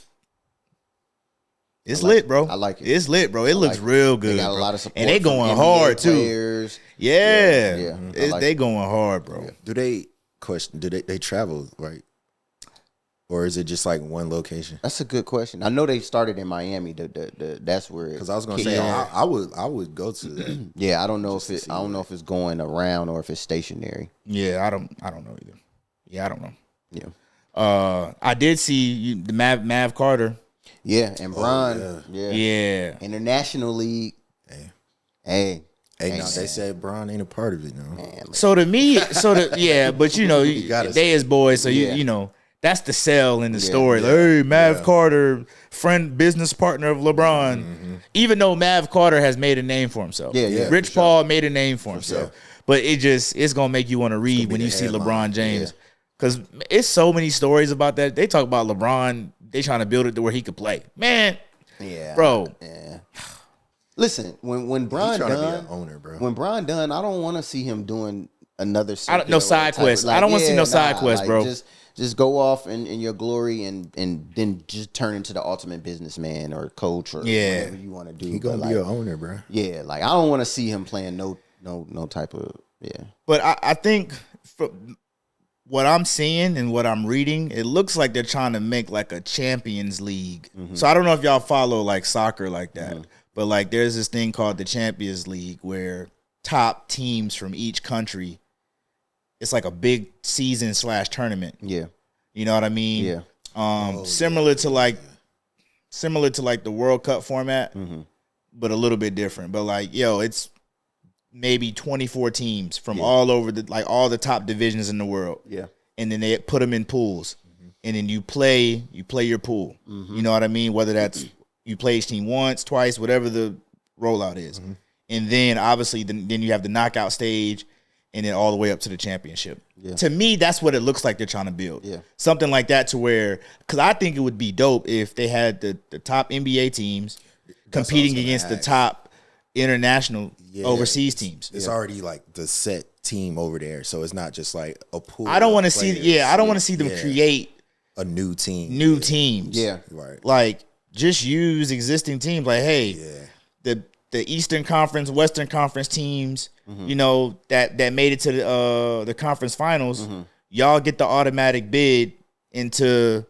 like lit, bro. I like it. It's lit, bro. It looks like it. real good. They got a bro. lot of support. And they from going NBA hard too. players. Yeah. Yeah. I like They it. going hard, bro. Do they travel, right? Or is it just like one location? That's a good question. I know they started in Miami. That's where. Because I was gonna kicked say off. I would go to that. Yeah, I don't know Just if to see I don't know if it's going around or if it's stationary. Yeah, I don't know either. Yeah, I don't know. Yeah. I did see the Mav Carter. Yeah, and Bron. Yeah. International League. Hey. Hey. Hey, no, they said Bron ain't a part of it now. Man, So to me, but gotta they is boys, so Yeah. you know that's the sell in the Yeah. story. Like, hey, Mav Carter, friend, business partner of LeBron. Even though Mav Carter has made a name for himself. Yeah, Rich for sure. Paul made a name for himself. sure. But it's gonna make you want to read be when the you see headline. LeBron James. Because it's so many stories about that. They talk about LeBron. They trying to build it to where he could play. Man, yeah, bro. Yeah. Listen, when He's Bron trying to be done, an owner, bro. when Bron done, I don't want to see him doing another. No side quest. I don't wanna see no side quest, bro. Just go off in your glory and then just turn into the ultimate businessman or coach or whatever you want to do. He gonna But, be like, an owner, bro. yeah, like I don't want to see him playing no type of But I think from what I'm seeing and what I'm reading, it looks like they're trying to make like a Champions League. So I don't know if y'all follow like soccer like that, but like there's this thing called the Champions League where top teams from each country, it's like a big season / tournament. Yeah. You know what I mean? Yeah. Similar to like the World Cup format, but a little bit different. But like, it's maybe 24 teams from all over all the top divisions in the world. Yeah. And then they put them in pools. And then you play your pool. You know what I mean? Whether that's you play each team once, twice, whatever the rollout is. And then obviously then you have the knockout stage and then all the way up to the championship. Yeah. To me, that's what it looks like they're trying to build. Yeah. Something like that to where, because I think it would be dope if they had the top NBA teams competing gonna against the ask. top international overseas teams. It's already like the set team over there, so it's not just like a pool. I don't of want to see. players. Yeah, I don't want to see them Yeah. create a new team. new teams. Yeah. Right. Like just use existing teams. Like, hey, the Eastern Conference, Western Conference teams, that made it to the conference finals, y'all get the automatic bid into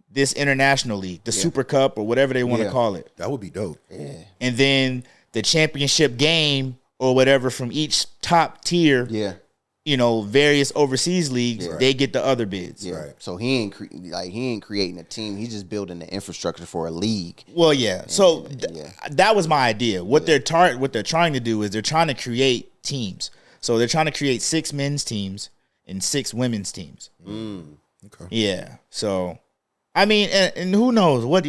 this international league, the Super Cup or whatever they want to call it. That would be dope. Yeah. And then the championship game or whatever from each top tier, Yeah. Various overseas leagues, they get the other bids. Yeah. Right. So he ain't creating a team. He's just building the infrastructure for a league. Well, yeah. So that was my idea. What they're trying to do is they're trying to create teams. So they're trying to create 6 men's teams and 6 women's teams. Okay. Yeah. So, I mean, and who knows what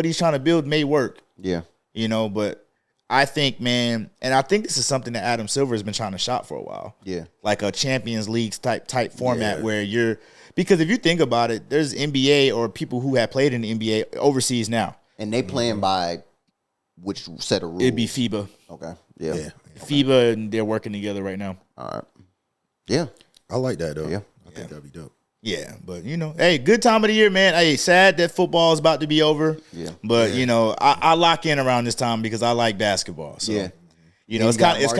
he's trying to build may work. Yeah. But I think, man, and I think this is something that Adam Silver has been trying to shop for a while. Yeah. Like a Champions League type format where because if you think about it, there's NBA or people who have played in the NBA overseas now. And they playing by which set of rules? It'd be FIBA. Okay. Yeah. Yeah. FIBA, and they're working together right now. All right. Yeah. I like that though. Yeah. I think that'd be dope. Yeah, but hey, good time of the year, man. Hey, sad that football is about to be over. Yeah. But I lock in around this time because I like basketball. So Yeah. it's kind of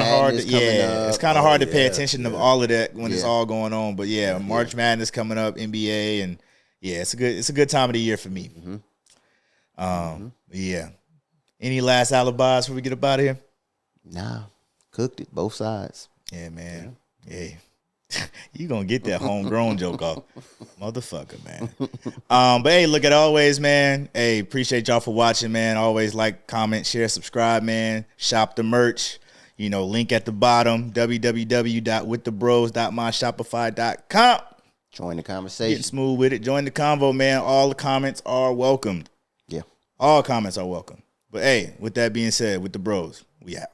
hard. It's kind of hard to pay attention to all of that when it's all going on. But March Madness coming up, NBA, and it's a good time of the year for me. Yeah. Any last alibis before we get up out of here? Nah, cooked it both sides. Yeah, man. Yeah. You gonna get that homegrown joke off, motherfucker, man. But hey, look, at always, man. Hey, appreciate y'all for watching, man. Always like, comment, share, subscribe, man. Shop the merch. Link at the bottom. www.withthebros.myshopify.com. Join the Getting conversation. smooth with it. Join the convo, man. All the comments are welcomed. Yeah. All comments are welcome. But hey, with that being said, with the bros, we out.